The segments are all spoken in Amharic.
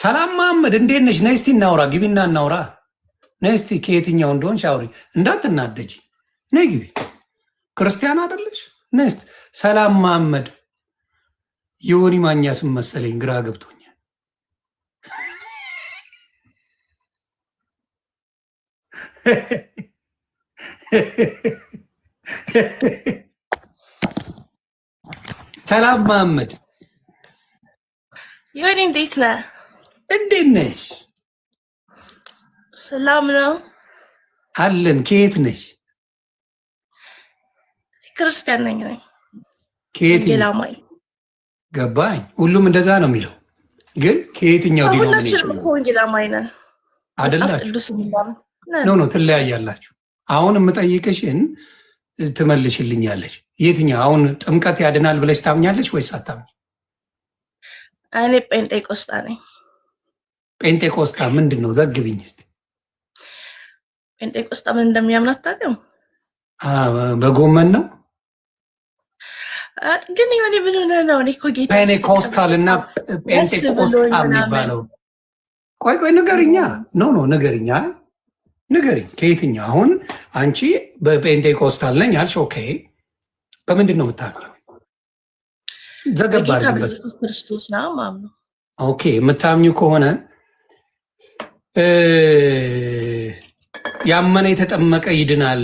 ሰላም መሐመድ እንዴት ነሽ? ነይ እስቲ እናውራ፣ ግቢና እናውራ። ነይ እስቲ ከየትኛው እንደሆንሽ አውሪ፣ እንዳትናደጂ። ነይ ግቢ። ክርስቲያን አይደለሽ? ነይ እስቲ። ሰላም መሐመድ የወኒ ማኛ ስም መሰለኝ፣ ግራ ገብቶኛል። ሰላም መሐመድ የወኒ እንዴት ነህ? እንዴት ነሽ? ሰላም ነው አለን። ከየት ነሽ? ክርስቲያን ነኝ። ከየት? ወንጌላማኝ። ገባኝ። ሁሉም እንደዛ ነው የሚለው፣ ግን ከየትኛው ዲኖሚኔሽን? ሁላችንም እኮ ወንጌላማኝ ነን አይደላችሁ? ኖ ትለያያላችሁ። አሁን የምጠይቅሽን ትመልሽልኛለሽ። የትኛው? አሁን ጥምቀት ያድናል ብለሽ ታምኛለሽ ወይስ አታምኝ? እኔ ጴንጤቆስጣ ነኝ። ጴንጤቆስጣ ምንድን ነው? ዘግብኝ እስኪ። ጴንጤቆስጣ ምን እንደሚያምን አታውቅም? በጎመን ነው ግን የሆነ ምን ሆነ ነው? እኔ እኮ ጌታ ፔኔኮስታል እና ጴንጤቆስጣ የሚባለው። ቆይ ንገርኛ። ኖ ንገርኛ፣ ንገሪኝ። ከየትኛው? አሁን አንቺ በጴንጤቆስታል ነኝ አልሽ። ኦኬ፣ በምንድን ነው የምታምኘው? ዘገባ ክርስቶስ ነው ማምነው። ኦኬ፣ የምታምኚው ከሆነ ያመነ የተጠመቀ ይድናል፣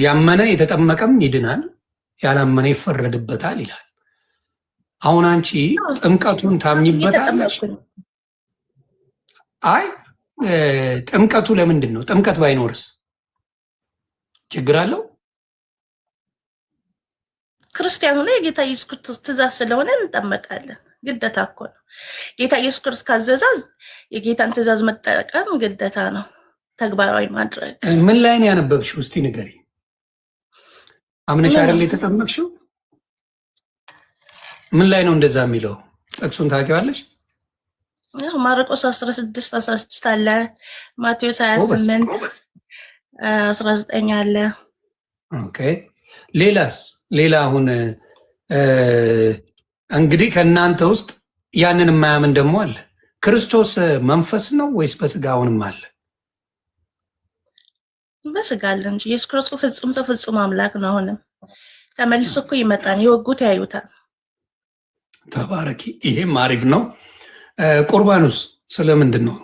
ያመነ የተጠመቀም ይድናል፣ ያላመነ ይፈረድበታል ይላል። አሁን አንቺ ጥምቀቱን ታምኝበታለሽ? አይ ጥምቀቱ ለምንድን ነው? ጥምቀት ባይኖርስ ችግር አለው? ክርስቲያኑ ላይ የጌታ ኢየሱስ ክርስቶስ ትእዛዝ ስለሆነ እንጠመቃለን። ግዴታ እኮ ነው። ጌታ ኢየሱስ ክርስቶስ ካዘዛዝ የጌታን ትእዛዝ መጠቀም ግዴታ ነው፣ ተግባራዊ ማድረግ። ምን ላይ ነው ያነበብሽው? እስቲ ንገሪ። አምነሽ አይደል የተጠመቅሽው? ምን ላይ ነው እንደዛ የሚለው? ጥቅሱን ታውቂዋለሽ? ማርቆስ 16:16 አለ፣ ማቴዎስ 28:19 አለ። ኦኬ፣ ሌላስ? ሌላ አሁን እንግዲህ ከእናንተ ውስጥ ያንን የማያምን ደግሞ አለ። ክርስቶስ መንፈስ ነው ወይስ በስጋ አሁንም አለ? በስጋ አለ እንጂ ኢየሱስ ክርስቶስ ፍጹም ሰው ፍጹም አምላክ ነው። አሁንም ተመልሶ እኮ ይመጣል፣ የወጉት ያዩታል። ተባረኪ። ይሄም አሪፍ ነው። ቁርባኑስ ስለምንድን ነው?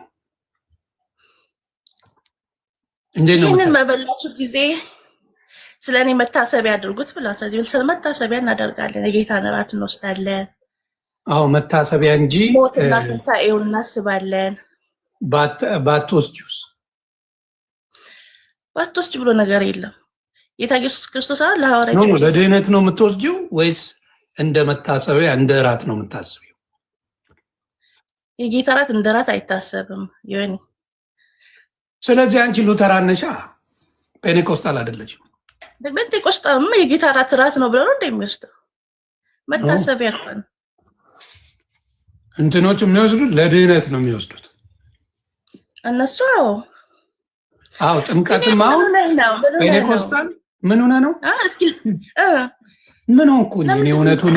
ይህንን በበላችሁ ጊዜ ስለ እኔ መታሰቢያ አድርጉት ብላ። ስለዚህ መታሰቢያ እናደርጋለን። የጌታን እራት እንወስዳለን። አዎ መታሰቢያ እንጂ ሞትና ትንሣኤውን እናስባለን። ባትወስጂውስ? ባትወስጂ ብሎ ነገር የለም። ጌታ ኢየሱስ ክርስቶስ ለሐዋርያት ለድህነት ነው የምትወስጂው ወይስ እንደ መታሰቢያ እንደ እራት ነው የምታስቢው? የጌታ እራት እንደ እራት አይታሰብም ይሆን? ስለዚህ አንቺ ሉተራን ነሻ፣ ፔኔኮስታል አይደለችም። ጴንጤቆስጣም የጌታ እራት ነው ብለው ነው እንደሚወስደው። መታሰቢያ እንኳን እንትኖች የሚወስዱት ለድህነት ነው የሚወስዱት እነሱ። አዎ ጥምቀትም አሁን ፔኔኮስታል ምን ሆነ ነው? እስኪ ምን ሆንኩኝ እኔ? እውነቱን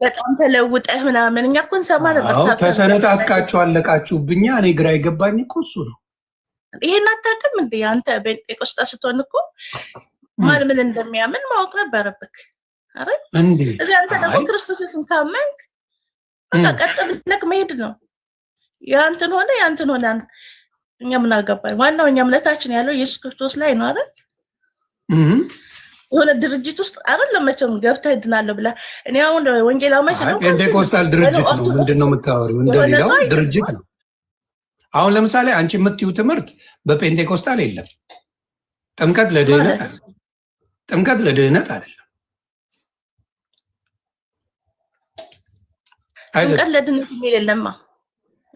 በጣም ተለውጠህ ምናምን እኛ እኮ እንሰማ ነበር። ተሰነጣጥቃችሁ አለቃችሁብኛ። እኔ ግራ የገባኝ እኮ እሱ ነው። ይሄን አታውቅም እንዴ አንተ? ጴንጤቆስጣ ስትሆን እኮ ማን ምን እንደሚያምን ማወቅ ነበረብክ አይደል እንዴ? እዚህ አንተ ደግሞ ክርስቶስን ካመንክ በቃ ቀጥ ብለህ መሄድ ነው። ያንተን ሆነ እኛ ምን አገባኝ? ዋናው እኛ እምነታችን ያለው ኢየሱስ ክርስቶስ ላይ ነው አይደል? የሆነ ድርጅት ውስጥ አይደለም መቼም ገብተህ ድናለሁ ብለህ። እኔ አሁን ወንጌላማኝ ስለሆንኩ ፔንቴኮስታል ድርጅት ነው። ምንድን ነው የምታወሪው? እንደሌላው ድርጅት ነው። አሁን ለምሳሌ አንቺ የምትይው ትምህርት በፔንቴኮስታል የለም። ጥምቀት ለድህነት አይደለም። ጥምቀት ለድህነት አይደለም። ጥምቀት ለድህነት የሚል የለማ።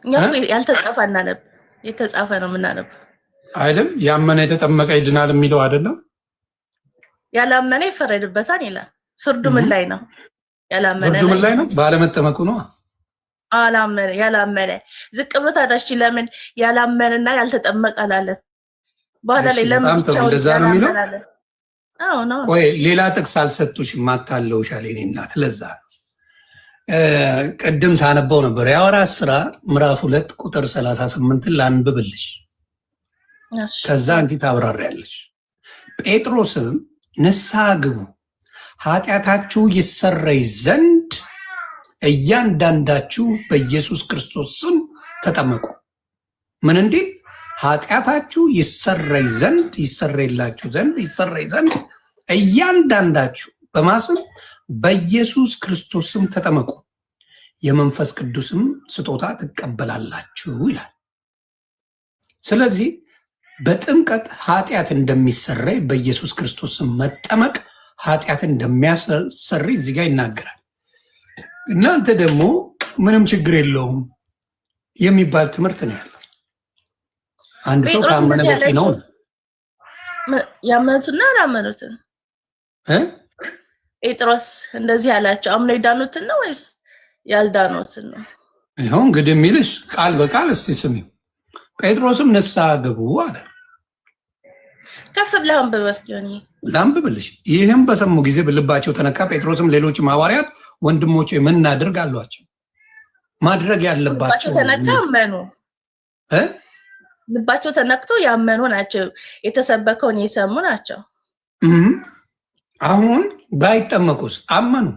እኛ ያልተጻፈ እናነብ፣ የተጻፈ ነው የምናነብ አይደለም። ያመነ የተጠመቀ ይድናል የሚለው አይደለም። ያላመነ ይፈረድበታል ይላል። ፍርዱ ምን ላይ ነው? ያላመነ ፍርዱ ምን ላይ ነው? ባለመጠመቁ ነው። ያላመነ ዝቅ ብሎ ታዳሽ ለምን ያላመነና ያልተጠመቀ አላለን? በኋላ ላይ ለምን ብቻው እንደዛ ነው የሚለው? አዎ ነው። ወይ ሌላ ጥቅስ አልሰጡሽም? ማታለውሻል የኔ እናት። ለዛ ነው ቅድም ሳነበው ነበር የሐዋርያት ሥራ ምዕራፍ 2 ቁጥር 38 ላንብብልሽ። ከዛ አንቺ ታብራሪያለሽ። ጴጥሮስም ንስሐ ግቡ ኃጢአታችሁ ይሰረይ ዘንድ እያንዳንዳችሁ በኢየሱስ ክርስቶስ ስም ተጠመቁ። ምን እንዲል? ኃጢአታችሁ ይሰረይ ዘንድ ይሰረይላችሁ ዘንድ ይሰረይ ዘንድ እያንዳንዳችሁ በማስም በኢየሱስ ክርስቶስ ስም ተጠመቁ፣ የመንፈስ ቅዱስም ስጦታ ትቀበላላችሁ ይላል። ስለዚህ በጥምቀት ኃጢአት እንደሚሰረይ በኢየሱስ ክርስቶስ ስም መጠመቅ ኃጢአት እንደሚያሰርይ እዚህ ጋር ይናገራል። እናንተ ደግሞ ምንም ችግር የለውም የሚባል ትምህርት ነው ያለው። አንድ ሰው ካመነ በቂ ነው። ያመኑትና አላመኑትን ጴጥሮስ እንደዚህ ያላቸው አምነው የዳኑትን ነው ወይስ ያልዳኑትን ነው? ይኸው እንግዲህ የሚልሽ ቃል በቃል እስቲ ስሚው። ጴጥሮስም ንስሐ ግቡ አለ። ከፍ ብለህ አንብበው እስኪ። ላንብብልሽ። ይህም በሰሙ ጊዜ ልባቸው ተነካ። ጴጥሮስም ሌሎችም ሐዋርያት ወንድሞቼ ምን እናድርግ አሏቸው። ማድረግ ያለባቸው ተነካ አመኑ። ልባቸው ተነክቶ ያመኑ ናቸው። የተሰበከውን የሰሙ ናቸው። አሁን ባይጠመቁስ? አመኑ።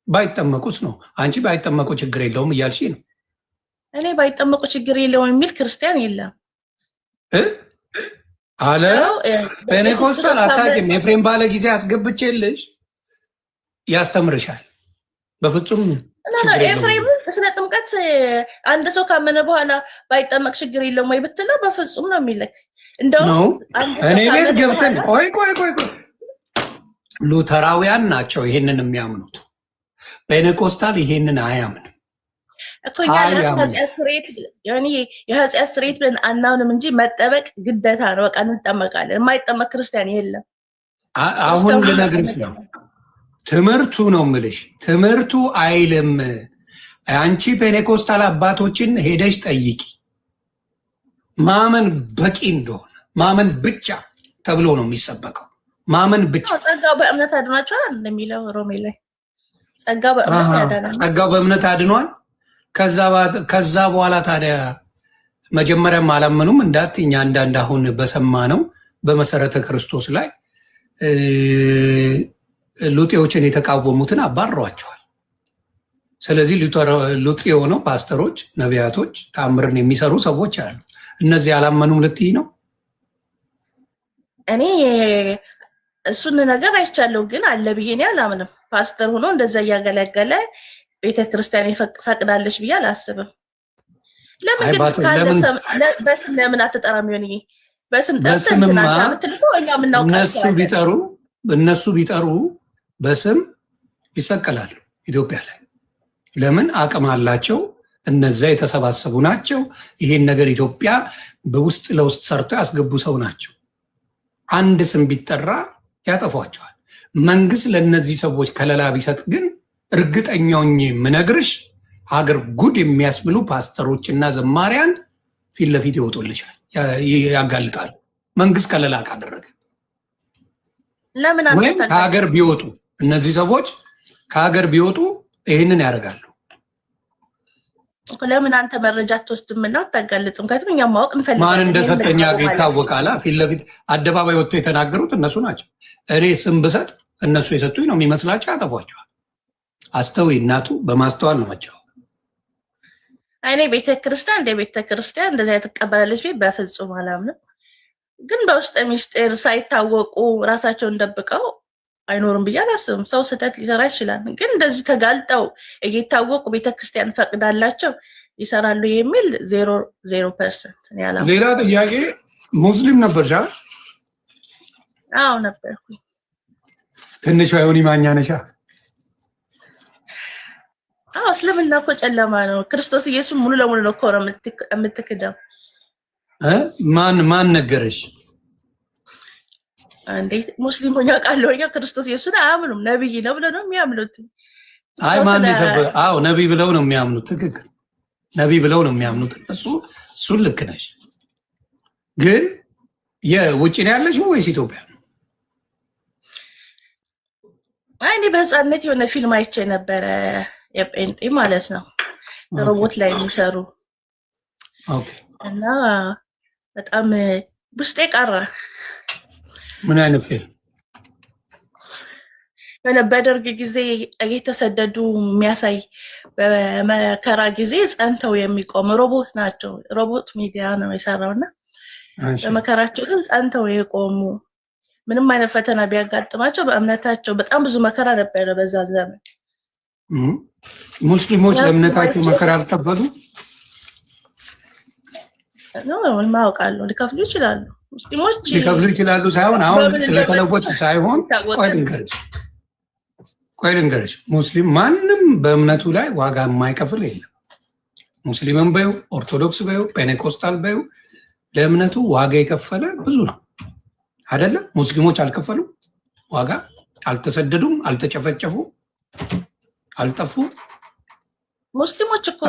ባይጠመቁስ ነው። አንቺ ባይጠመቁ ችግር የለውም እያልሽ ነው። እኔ ባይጠመቁ ችግር የለውም የሚል ክርስቲያን የለም አለ። ፔኔኮስታል አታውቂም። ኤፍሬም ባለ ጊዜ አስገብቼልሽ ያስተምርሻል። በፍጹም ኤፍሬም ስለ ጥምቀት አንድ ሰው ካመነ በኋላ ባይጠመቅ ችግር የለውም ወይ ብትለው በፍጹም ነው የሚልክ። እንደውም እኔ ቤት ገብተን ቆይ ሉተራውያን ናቸው ይሄንን የሚያምኑት። ፔኔኮስታል ይሄንን አያምንም እኮ። የኃጢአት ስርየት ብለን አናምንም እንጂ መጠበቅ ግዴታ ነው። በቃ እንጠመቃለን። የማይጠመቅ ክርስቲያን የለም። አሁን ልነግርሽ ነው። ትምህርቱ ነው የምልሽ። ትምህርቱ አይልም። አንቺ ፔኔኮስታል አባቶችን ሄደሽ ጠይቂ። ማመን በቂ እንደሆነ ማመን ብቻ ተብሎ ነው የሚሰበከው። ማመን ብቻ። ጸጋው በእምነት አድኗቸዋል እንደሚለው ሮሜ ላይ ጸጋው በእምነት ያድናል። ጸጋው በእምነት አድኗል። ከዛ በኋላ ታዲያ መጀመሪያም አላመኑም እንዳትኛ አንዳንድ አሁን በሰማ ነው በመሰረተ ክርስቶስ ላይ ሉጤዎችን የተቃወሙትን አባረዋቸዋል። ስለዚህ ሉጤ የሆነው ፓስተሮች፣ ነቢያቶች፣ ተአምርን የሚሰሩ ሰዎች አሉ። እነዚህ አላመኑም ልትይ ነው? እኔ እሱን ነገር አይቻለሁ፣ ግን አለ ብዬ እኔ አላምንም። ፓስተር ሆኖ እንደዛ እያገለገለ ቤተክርስቲያን ፈቅዳለች ብዬ አላስብም። ለምን ግን በስም ለምን አትጠራም? ሆን በስም እነሱ ቢጠሩ በስም ይሰቀላሉ ኢትዮጵያ ላይ። ለምን? አቅም አላቸው። እነዛ የተሰባሰቡ ናቸው። ይሄን ነገር ኢትዮጵያ በውስጥ ለውስጥ ሰርተው ያስገቡ ሰው ናቸው። አንድ ስም ቢጠራ ያጠፏቸዋል። መንግስት ለእነዚህ ሰዎች ከለላ ቢሰጥ ግን እርግጠኛውኝ የምነግርሽ ሀገር ጉድ የሚያስብሉ ፓስተሮች እና ዘማሪያን ፊት ለፊት ይወጡልሻል፣ ያጋልጣሉ። መንግስት ከለላ ካደረገ ወይም ከሀገር ቢወጡ እነዚህ ሰዎች ከሀገር ቢወጡ ይህንን ያደርጋሉ። ለምን አንተ መረጃ ትወስድም እና አታጋልጥም? ከትም እኛ ማወቅ እንፈልጋለን። ማን እንደሰጠኛ ይታወቃል። ፊት ለፊት አደባባይ ወጥቶ የተናገሩት እነሱ ናቸው። እኔ ስም ብሰጥ እነሱ የሰጡኝ ነው የሚመስላቸው፣ ያጠፏቸዋል። አስተውይ እናቱ፣ በማስተዋል ነው መጫወት። እኔ ቤተክርስቲያን እንደ ቤተክርስቲያን እንደዚያ ትቀበላለች ቤት በፍጹም አላምንም። ግን በውስጥ ሚስጥር ሳይታወቁ ራሳቸውን ደብቀው አይኖርም ብዬ አላስብም። ሰው ስህተት ሊሰራ ይችላል። ግን እንደዚህ ተጋልጠው እየታወቁ ቤተክርስቲያን ፈቅዳላቸው ይሰራሉ የሚል 0%። ሌላ ጥያቄ፣ ሙስሊም ነበርሽ? አዎ ነበርኩኝ። ትንሿ ዮኒ ማኛ ነሻ? አዎ። እስልምና እኮ ጨለማ ነው። ክርስቶስ ኢየሱስ ሙሉ ለሙሉ ነው እኮ የምትክደው። ማን ነገረሽ? እንዴት ሙስሊም ሆኛ ቃለው ያ ክርስቶስ ኢየሱስን አያምኑም። ነብይ ነው ብለው ነው የሚያምኑት። አይ ማን ይሰበ? አዎ ነብይ ብለው ነው የሚያምኑት። ትክክል፣ ነብይ ብለው ነው የሚያምኑት። እሱን ልክ ነሽ። ግን የውጭ ነው ያለሽው ወይስ ኢትዮጵያ ነው? አይ እኔ በህፃንነት የሆነ ፊልም አይቼ ነበረ የጴንጤ ማለት ነው ሮቦት ላይ የሚሰሩ እና በጣም ውስጤ ቀረ። ምን አይነት ፊልም? በደርግ ጊዜ እየተሰደዱ የሚያሳይ በመከራ ጊዜ ጸንተው የሚቆሙ ሮቦት ናቸው። ሮቦት ሚዲያ ነው የሰራውና በመከራቸው ግን ጸንተው የቆሙ ምንም አይነት ፈተና ቢያጋጥማቸው በእምነታቸው በጣም ብዙ መከራ ነበረ በዛ ዘመን። ሙስሊሞች ለእምነታቸው መከራ አልተቀበሉ ነው ማውቃለሁ። ሊከፍሉ ይችላሉ፣ ሙስሊሞች ሊከፍሉ ይችላሉ ሳይሆን አሁን ስለተለወጡ ሳይሆን ቆይ ልንገርሽ፣ ሙስሊም ማንም በእምነቱ ላይ ዋጋ የማይከፍል የለም። ሙስሊምም በይው፣ ኦርቶዶክስ በይው፣ ፔኔኮስታል በይው ለእምነቱ ዋጋ የከፈለ ብዙ ነው አይደለም? ሙስሊሞች አልከፈሉም ዋጋ? አልተሰደዱም? አልተጨፈጨፉም? አልጠፉም? ሙስሊሞች እኮ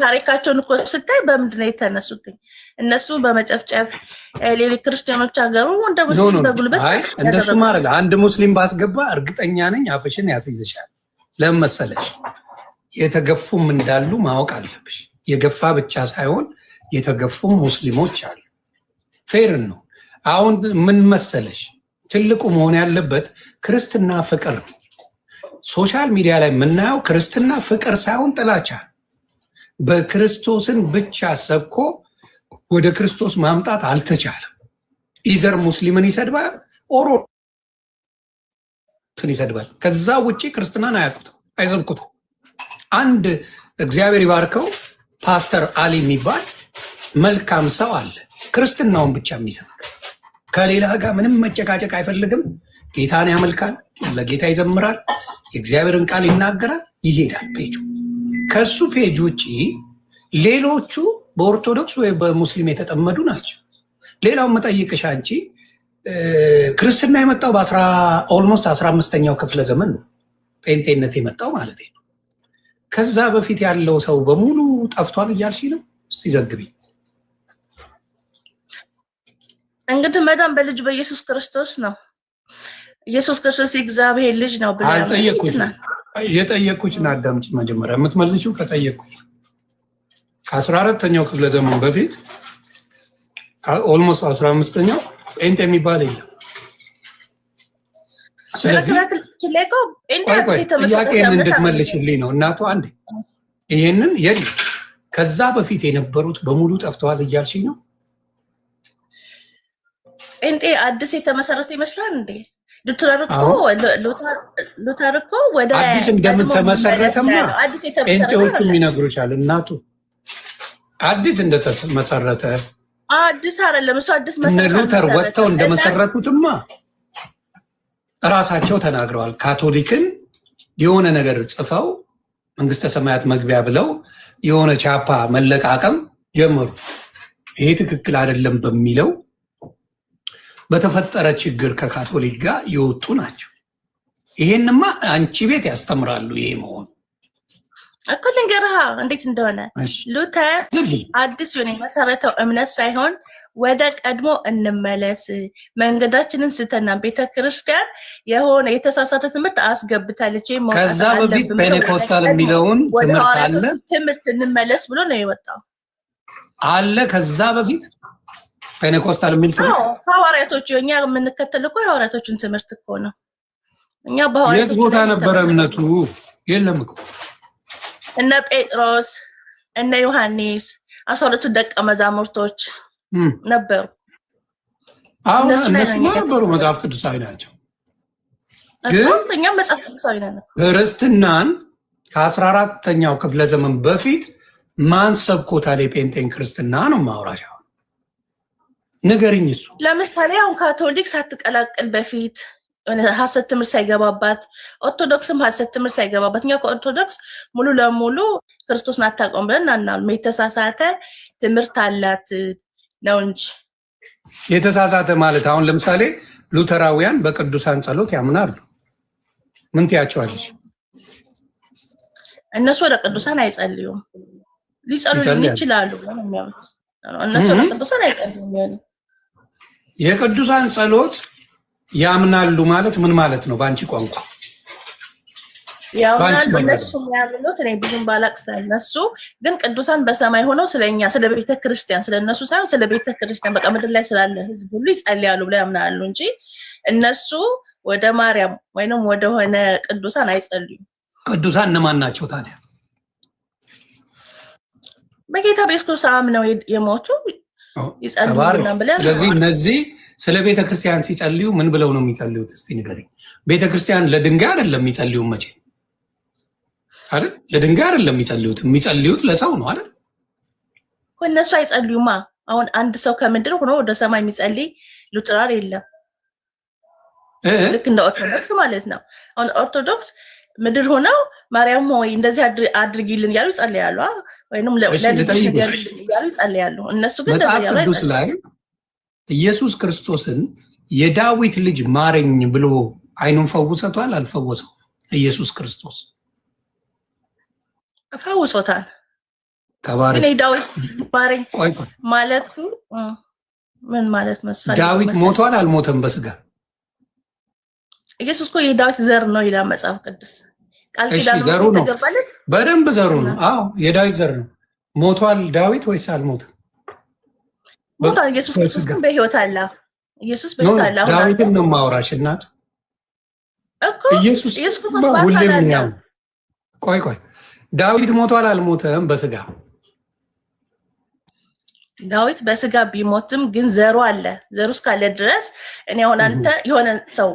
ታሪካቸውን እኮ ስታይ በምንድን ነው የተነሱት? እነሱ በመጨፍጨፍ ሌሎች ክርስቲያኖች ሀገሩ እንደ ሙስሊም በጉልበት እንደሱ ማድረግ። አንድ ሙስሊም ባስገባ እርግጠኛ ነኝ አፍሽን ያስይዝሻል። ለምን መሰለሽ? የተገፉም እንዳሉ ማወቅ አለብሽ። የገፋ ብቻ ሳይሆን የተገፉም ሙስሊሞች አሉ። ፌርን ነው። አሁን ምን መሰለሽ ትልቁ መሆን ያለበት ክርስትና ፍቅር ነው። ሶሻል ሚዲያ ላይ የምናየው ክርስትና ፍቅር ሳይሆን ጥላቻ። በክርስቶስን ብቻ ሰብኮ ወደ ክርስቶስ ማምጣት አልተቻለም። ኢዘር ሙስሊምን ይሰድባል፣ ኦሮሞን ይሰድባል። ከዛ ውጭ ክርስትናን አያውቁትም፣ አይሰብኩትም። አንድ እግዚአብሔር ይባርከው ፓስተር አሊ የሚባል መልካም ሰው አለ፣ ክርስትናውን ብቻ የሚሰብክ ከሌላ ጋር ምንም መጨቃጨቅ አይፈልግም። ጌታን ያመልካል፣ ለጌታ ይዘምራል፣ የእግዚአብሔርን ቃል ይናገራል፣ ይሄዳል ፔጁ። ከሱ ፔጅ ውጭ ሌሎቹ በኦርቶዶክስ ወይ በሙስሊም የተጠመዱ ናቸው። ሌላውን መጠይቅሽ አንቺ ክርስትና የመጣው ኦልሞስት 15ኛው ክፍለ ዘመን ነው ጴንጤነት የመጣው ማለት ነው። ከዛ በፊት ያለው ሰው በሙሉ ጠፍቷል እያልሽ ነው? እስቲ ዘግቢ። እንግዲህ መዳን በልጁ በኢየሱስ ክርስቶስ ነው። ኢየሱስ ክርስቶስ የእግዚአብሔር ልጅ ነው ብለ የጠየኩሽን አዳምጪ። መጀመሪያ የምትመልሺው ከጠየኩሽ ከ14ኛው ክፍለ ዘመን በፊት ኦልሞስት 15ኛው ጴንጤ የሚባል የለም። ስለዚህ ጥያቄን እንድትመልሽልኝ ነው እናቱ። አንዴ ይሄንን የለም ከዛ በፊት የነበሩት በሙሉ ጠፍተዋል እያልሽኝ ነው? ጴንጤ አዲስ የተመሰረተ ይመስላል እንዴ? ሉተር እኮ ወደ አዲስ እንደምትመሰረተማ ጴንጤዎቹም ይነግሩሻል እናቱ። አዲስ እንደተመሰረተ አዲስ አይደለም እሱ አዲስ መሰረተ። ሉተር ወጥተው እንደመሰረቱትማ እራሳቸው ተናግረዋል። ካቶሊክን የሆነ ነገር ጽፈው መንግስተ ሰማያት መግቢያ ብለው የሆነ ቻፓ መለቃቀም ጀመሩ። ይሄ ትክክል አይደለም በሚለው በተፈጠረ ችግር ከካቶሊክ ጋር የወጡ ናቸው። ይሄንማ አንቺ ቤት ያስተምራሉ። ይሄ መሆኑ እኮ ልንገርህ እንዴት እንደሆነ። ሉተር አዲስ የሆነ የመሰረተው እምነት ሳይሆን ወደ ቀድሞ እንመለስ፣ መንገዳችንን ስተና ቤተክርስቲያን የሆነ የተሳሳተ ትምህርት አስገብታለች። ከዛ በፊት ፔኔኮስታል የሚለውን ትምህርት አለ፣ ትምህርት እንመለስ ብሎ ነው የወጣው አለ። ከዛ በፊት ፔኔኮስታል የሚል ትምህርት ሐዋርያቶቹ እኛ የምንከተል እኮ የሐዋርያቶቹን ትምህርት እኮ ነው። እኛ የት ቦታ ነበረ እምነቱ? የለም እኮ እነ ጴጥሮስ እነ ዮሐንስ 12 ደቀ መዛሙርቶች ነበሩ። አሁን እነሱ ነበሩ መጽሐፍ ቅዱሳዊ ናቸው። ግን እኛም መጽሐፍ ቅዱሳዊ ነን። ክርስትናን ከ14ኛው ክፍለ ዘመን በፊት ማን ሰብኮታል? የጴንጤን ክርስትና ነው ማውራሻ። ንገሪኝ። እሱ ለምሳሌ አሁን ካቶሊክ ሳትቀላቅል በፊት ሐሰት ትምህርት ሳይገባባት፣ ኦርቶዶክስም ሐሰት ትምህርት ሳይገባባት፣ እኛ ከኦርቶዶክስ ሙሉ ለሙሉ ክርስቶስን አታውቀውም ብለን እናናል። የተሳሳተ ትምህርት አላት ነው እንጂ የተሳሳተ ማለት አሁን ለምሳሌ ሉተራውያን በቅዱሳን ጸሎት ያምናሉ። ምን ትያቸዋለች? እነሱ ወደ ቅዱሳን አይጸልዩም። ሊጸልዩ ይችላሉ። እነሱ ወደ ቅዱሳን አይጸልዩም። የቅዱሳን ጸሎት ያምናሉ ማለት ምን ማለት ነው? በአንቺ ቋንቋ ያውናል እነሱ የሚያምኑት እኔ ብዙም ባላቅ ስለነሱ ግን ቅዱሳን በሰማይ ሆነው ስለኛ ስለ ቤተ ክርስቲያን ስለነሱ ሳይሆን ስለ ቤተ ክርስቲያን በቃ ምድር ላይ ስላለ ህዝብ ሁሉ ይጸልያሉ ብለው ያምናሉ እንጂ እነሱ ወደ ማርያም ወይንም ወደ ሆነ ቅዱሳን አይጸልዩም። ቅዱሳን እነማን ናቸው ታዲያ? በጌታ በኢየሱስ ክርስቶስ አምነው የሞቱ ይጸልዩና ብለው። ስለዚህ እነዚህ ስለ ቤተ ክርስቲያን ሲጸልዩ ምን ብለው ነው የሚጸልዩት? እስቲ ንገረኝ። ቤተ ክርስቲያን ለድንጋይ አይደለም የሚጸልዩ መቼ አይደል? ለድንጋይ አይደለም የሚጸልዩት ለሰው ነው አይደል? እነሱ አይጸልዩማ። አሁን አንድ ሰው ከምድር ሆኖ ወደ ሰማይ የሚጸልይ ሉትራር የለም። ልክ እንደ ኦርቶዶክስ ማለት ነው። አሁን ኦርቶዶክስ ምድር ሆነው ማርያም ሆይ እንደዚህ አድርጊልን እያሉ ይጸልያሉ፣ ወይንም ለልጅሽ እያሉ ይጸልያሉ። እነሱ ግን መጽሐፍ ቅዱስ ላይ ኢየሱስ ክርስቶስን የዳዊት ልጅ ማረኝ ብሎ አይኑን ፈውሰቷል አልፈወሰው? ኢየሱስ ክርስቶስ ፈውሶታል። ተባረክ። ዳዊት ማረኝ ማለቱ ምን ማለት መስፈል? ዳዊት ሞቷል አልሞተም በስጋ? ኢየሱስ እኮ የዳዊት ዘር ነው ይላል መጽሐፍ ቅዱስ። ቃል ኪዳኑ ዘሩ ነው፣ በደንብ ዘሩ ነው። አዎ የዳዊት ዘር ነው። ሞቷል ዳዊት ወይስ አልሞተም? ሞቷል። ኢየሱስ ክርስቶስ ግን በህይወት አለ። ኢየሱስ በህይወት አለ። ዳዊትን ነው ማውራሽ እናት እኮ ኢየሱስ ሁሌም ያው ቆይ ዳዊት ሞቷል አልሞተም በስጋ? ዳዊት በስጋ ቢሞትም ግን ዘሩ አለ። ዘሩ እስካለ ድረስ እኔ አሁን አንተ የሆነ ሰው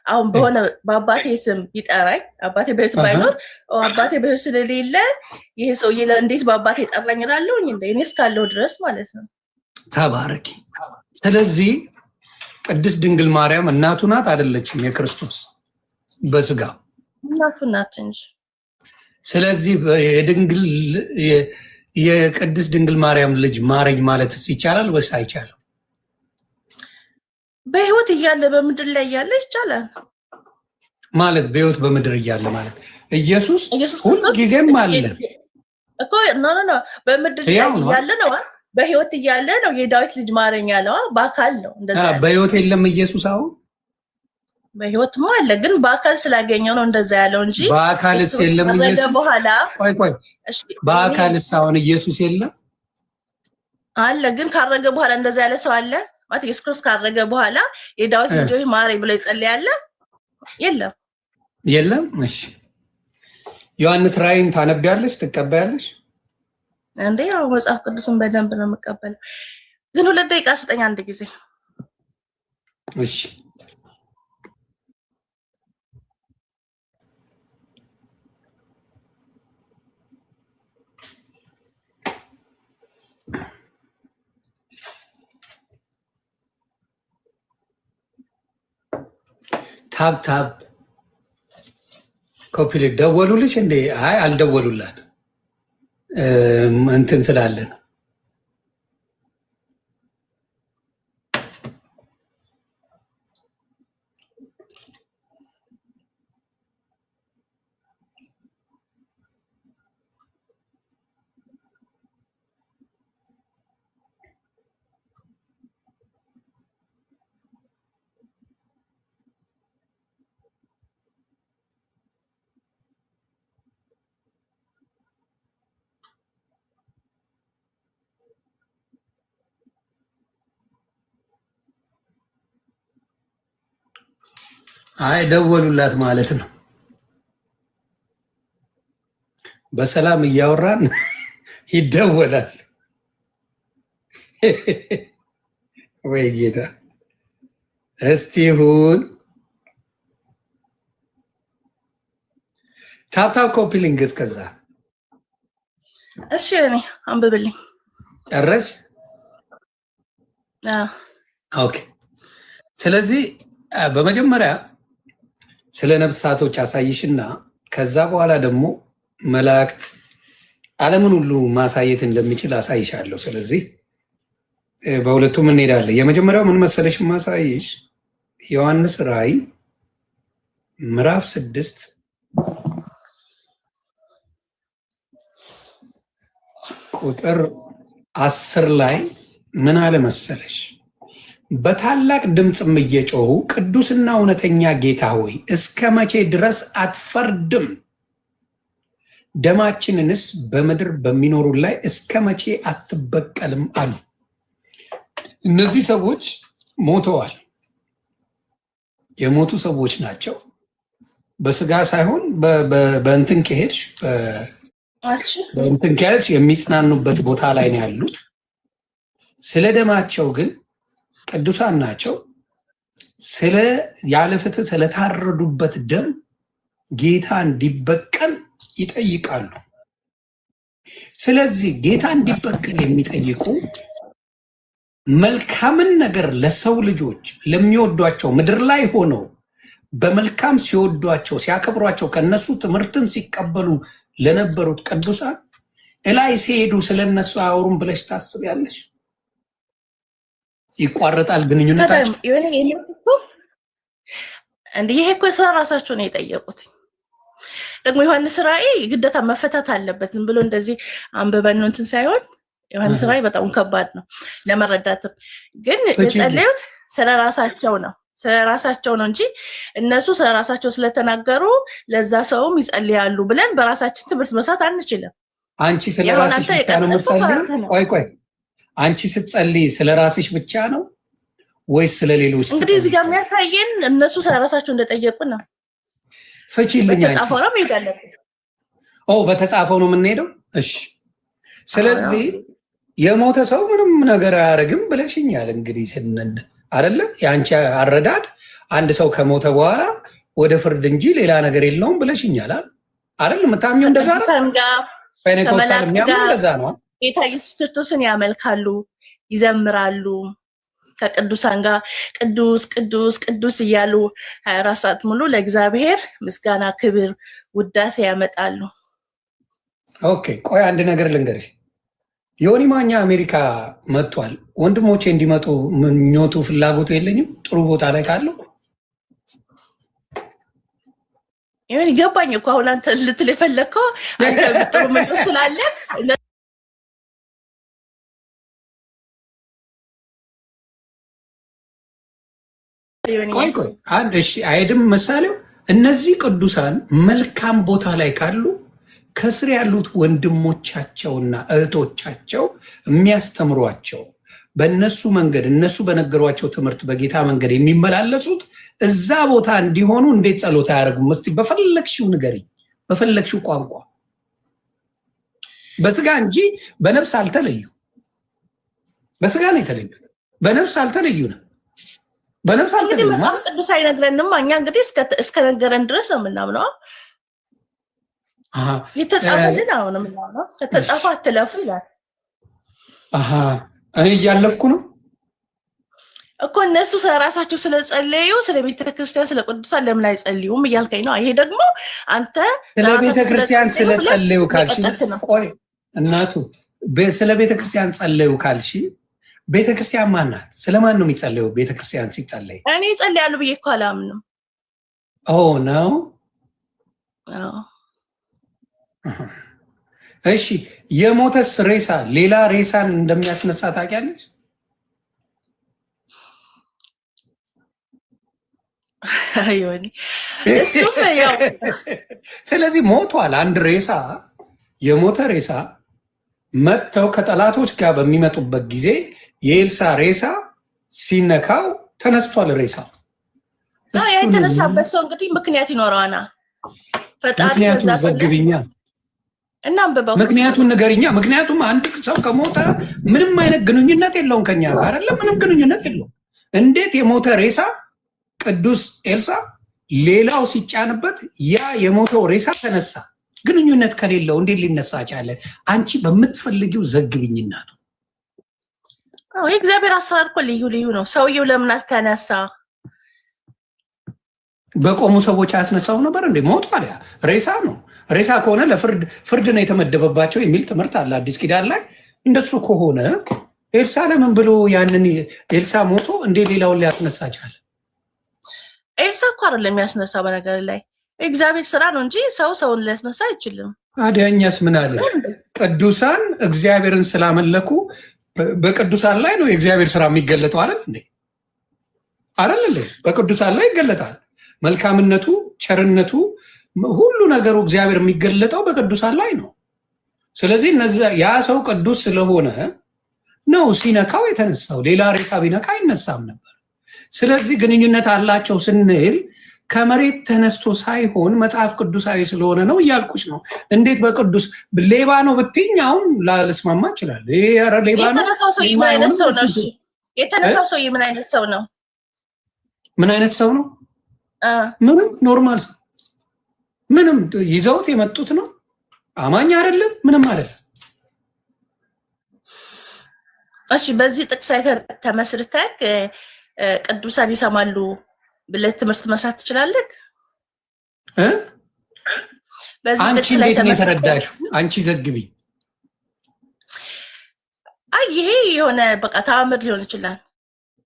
አሁን በሆነ በአባቴ ስም ይጠራኝ፣ አባቴ በህይወት ባይኖር አባቴ በህይወት ስለሌለ ይሄ ሰውዬ እንዴት በአባቴ ጠራኝ እላለሁኝ እንደ እኔ እስካለሁ ድረስ ማለት ነው። ተባረኪ። ስለዚህ ቅድስት ድንግል ማርያም እናቱ ናት አይደለችም? የክርስቶስ በስጋ እናቱ ናት እንጂ። ስለዚህ የቅድስት ድንግል ማርያም ልጅ ማረኝ ማለትስ ይቻላል ወይስ አይቻልም? በህይወት እያለ በምድር ላይ እያለ ይቻላል ማለት። በህይወት በምድር እያለ ማለት ኢየሱስ ሁልጊዜም አለ እኮ። ኖ በምድር ላይ እያለ ነው፣ በህይወት እያለ ነው የዳዊት ልጅ ማረኝ ያለው። በአካል ነው እንደዛ። በህይወት የለም ኢየሱስ አሁን? በህይወትማ አለ፣ ግን በአካል ስላገኘው ነው እንደዛ ያለው እንጂ በአካልስ የለም ኢየሱስ? በኋላ ቆይ በአካልስ አሁን ኢየሱስ የለም? አለ፣ ግን ካረገ በኋላ እንደዛ ያለ ሰው አለ ማለት ኢየሱስ ክርስቶስ ካረገ በኋላ የዳዊት ልጆች ማረኝ ብሎ ይጸልያል? የለም። እሺ ዮሐንስ ራእይን ታነቢያለሽ? ትቀበያለሽ እንዴ? ያው መጽሐፍ ቅዱስን በደንብ ነው የምቀበለው፣ ግን 2 ደቂቃ ስጠኝ አንድ ጊዜ። እሺ ታብ ኮፒ ደወሉልሽ እንዴ? አይ አልደወሉላት እንትን ስላለ ነው። አይ ደወሉላት ማለት ነው። በሰላም እያወራን ይደወላል ወይ ጌታ። እስቲ ሁን ታፕታፕ ኮፒ ሊንክ እስከዛ። እሺ እኔ አንብብልኝ። ጨረሽ? ኦኬ። ስለዚህ በመጀመሪያ ስለ ነፍሳቶች አሳይሽና ከዛ በኋላ ደግሞ መላእክት ዓለምን ሁሉ ማሳየት እንደሚችል አሳይሻለሁ። ስለዚህ በሁለቱም እንሄዳለን። የመጀመሪያው ምን መሰለሽ ማሳይሽ ዮሐንስ ራእይ ምዕራፍ 6 ቁጥር 10 ላይ ምን አለ መሰለሽ? በታላቅ ድምፅም እየጮሁ ቅዱስና እውነተኛ ጌታ ሆይ እስከ መቼ ድረስ አትፈርድም ደማችንንስ በምድር በሚኖሩ ላይ እስከ መቼ አትበቀልም አሉ። እነዚህ ሰዎች ሞተዋል። የሞቱ ሰዎች ናቸው። በስጋ ሳይሆን በእንትን ከሄድሽ በእንትን ከሄድሽ የሚጽናኑበት ቦታ ላይ ነው ያሉት። ስለ ደማቸው ግን ቅዱሳን ናቸው። ስለ ያለ ፍትህ ስለታረዱበት ደም ጌታ እንዲበቀል ይጠይቃሉ። ስለዚህ ጌታ እንዲበቀል የሚጠይቁ መልካምን ነገር ለሰው ልጆች ለሚወዷቸው ምድር ላይ ሆነው በመልካም ሲወዷቸው ሲያከብሯቸው ከነሱ ትምህርትን ሲቀበሉ ለነበሩት ቅዱሳን እላይ ሲሄዱ ስለነሱ አያወሩም ብለሽ ታስቢያለሽ? ይቋረጣል ግንኙነታቸው። ይሄ እኮ ስለ ራሳቸው ነው የጠየቁት። ደግሞ ዮሐንስ ራእይ ግዴታ መፈታት አለበት ብሎ እንደዚህ አንብበን ነው እንትን ሳይሆን ዮሐንስ ራእይ በጣም ከባድ ነው ለመረዳትም። ግን የጸለዩት ስለራሳቸው ነው እንጂ እነሱ ስለራሳቸው ስለተናገሩ ለዛ ሰውም ይጸልያሉ ብለን በራሳችን ትምህርት መስራት አንችልም። አንቺ ስለራስሽ ብቻ ነው የምትጸልይው? ቆይ አንቺ ስትጸልይ ስለራስሽ ብቻ ነው ወይስ ስለሌሎች? እንግዲህ እዚህ ጋር የሚያሳየን እነሱ ስለራሳቸው እንደጠየቁ ነው። ፈቺልኝ። በተጻፈው ነው የሚሄዳለን። በተጻፈው ነው የምንሄደው። እሺ፣ ስለዚህ የሞተ ሰው ምንም ነገር አያደርግም ብለሽኛል። እንግዲህ ስንል አይደለ የአንቺ አረዳድ አንድ ሰው ከሞተ በኋላ ወደ ፍርድ እንጂ ሌላ ነገር የለውም ብለሽኛል አይደል? የምታምኚው እንደዛ ነው። ፔንቴኮስታል የሚያምኑ እንደዛ ነው። ጌታ ኢየሱስ ክርስቶስን ያመልካሉ፣ ይዘምራሉ ከቅዱሳን ጋር ቅዱስ ቅዱስ ቅዱስ እያሉ 24 ሰዓት ሙሉ ለእግዚአብሔር ምስጋና፣ ክብር፣ ውዳሴ ያመጣሉ። ኦኬ፣ ቆይ አንድ ነገር ልንገርሽ። ዮኒ ማኛ አሜሪካ መጥቷል። ወንድሞቼ እንዲመጡ ምኞቱ ፍላጎቱ የለኝም። ጥሩ ቦታ ላይ ካለው ይሄን ይገባኝ እኮ አሁን አንተ ልትል የፈለከው አንተ ጥሩ ምኞት ስላለ ቆይ አንድ እሺ፣ አይድም ምሳሌው እነዚህ ቅዱሳን መልካም ቦታ ላይ ካሉ ከስር ያሉት ወንድሞቻቸውና እህቶቻቸው የሚያስተምሯቸው በእነሱ መንገድ እነሱ በነገሯቸው ትምህርት በጌታ መንገድ የሚመላለሱት እዛ ቦታ እንዲሆኑ እንዴት ጸሎት አያደርጉም? እስቲ በፈለግሽው ንገሪኝ፣ በፈለግሽው ቋንቋ። በስጋ እንጂ በነፍስ አልተለዩ። በስጋ ነው የተለዩ፣ በነፍስ አልተለዩ ነው። በነፍስ አልተለዩ። መጽሐፍ ቅዱስ አይነግረንም። እኛ እንግዲህ እስከ ነገረን ድረስ ነው የምናምነው። የተጻፈልን አሁን የምናምነው ከተጻፈ አትለፉ ይላል። እኔ እያለፍኩ ነው እኮ። እነሱ ስለራሳቸው ስለጸለዩ ስለ ቤተክርስቲያን ስለ ቅዱሳን ለምን አይጸልዩም እያልከኝ ነው። ይሄ ደግሞ አንተ ስለ ቤተክርስቲያን ስለጸለዩ ካልሽ፣ ቆይ እናቱ ስለ ቤተክርስቲያን ጸለዩ ካልሽ፣ ቤተክርስቲያን ማን ናት? ስለማን ነው የሚጸለዩ? ቤተክርስቲያን ሲጸለይ እኔ እጸልያለሁ ብዬ እኮ አላምንም። ነው እሺ፣ የሞተስ ሬሳ ሌላ ሬሳን እንደሚያስነሳ ታውቂያለሽ? ስለዚህ ሞቷል። አንድ ሬሳ የሞተ ሬሳ መጥተው ከጠላቶች ጋር በሚመጡበት ጊዜ የኤልሳ ሬሳ ሲነካው ተነስቷል። ሬሳ የተነሳበት ሰው እንግዲህ ምክንያት ይኖረዋና ምክንያቱም ዘግቢኛ እና አንብበው ምክንያቱም ንገሪኛ። ምክንያቱም አንድ ሰው ከሞተ ምንም አይነት ግንኙነት የለውም ከኛ ጋር አይደለም፣ ምንም ግንኙነት የለውም። እንዴት የሞተ ሬሳ ቅዱስ ኤልሳ ሌላው ሲጫንበት ያ የሞተው ሬሳ ተነሳ? ግንኙነት ከሌለው እንዴት ሊነሳ ቻለ? አንቺ በምትፈልጊው ዘግቢኝና ነው። የእግዚአብሔር አሰራር እኮ ልዩ ልዩ ነው። ሰውየው ለምን ተነሳ? በቆሙ ሰዎች አያስነሳው ነበር እንዴ? ሞቷል። ያ ሬሳ ነው። ሬሳ ከሆነ ለፍርድ ነው የተመደበባቸው የሚል ትምህርት አለ አዲስ ኪዳን ላይ። እንደሱ ከሆነ ኤልሳ ለምን ብሎ ያንን ኤልሳ ሞቶ እንዴ ሌላውን ሊያስነሳ ቻለ? ኤልሳ እኮ አይደለም የሚያስነሳ፣ በነገር ላይ እግዚአብሔር ስራ ነው እንጂ ሰውን ሊያስነሳ አይችልም። ታዲያ እኛስ ምን አለ? ቅዱሳን እግዚአብሔርን ስላመለኩ በቅዱሳን ላይ ነው የእግዚአብሔር ስራ የሚገለጠው አይደል እንዴ? አይደል እንዴ? በቅዱሳን ላይ ይገለጣል። መልካምነቱ፣ ቸርነቱ፣ ሁሉ ነገሩ እግዚአብሔር የሚገለጠው በቅዱሳን ላይ ነው። ስለዚህ ያ ሰው ቅዱስ ስለሆነ ነው ሲነካው የተነሳው። ሌላ ሬሳ ቢነካ አይነሳም ነበር። ስለዚህ ግንኙነት አላቸው ስንል ከመሬት ተነስቶ ሳይሆን መጽሐፍ ቅዱሳዊ ስለሆነ ነው እያልኩሽ ነው። እንዴት በቅዱስ ሌባ ነው ብትይኝ አሁን ላልስማማ ይችላል። ይሄ ኧረ ሌባ ነው። የተነሳው ሰው ምን አይነት ሰው ነው? የተነሳው ሰው ምን አይነት ሰው ነው? ምን አይነት ሰው ነው? ምንም ኖርማል ሰው፣ ምንም ይዘውት የመጡት ነው። አማኝ አይደለም፣ ምንም አይደለም። እሺ፣ በዚህ ጥቅስ ተመስርተህ ቅዱሳን ይሰማሉ ብለህ ትምህርት መስራት ትችላለህ? አንቺ እንዴት ነው የተረዳሽው? አንቺ ዘግቢ። አይ ይሄ የሆነ በቃ ተአምር ሊሆን ይችላል።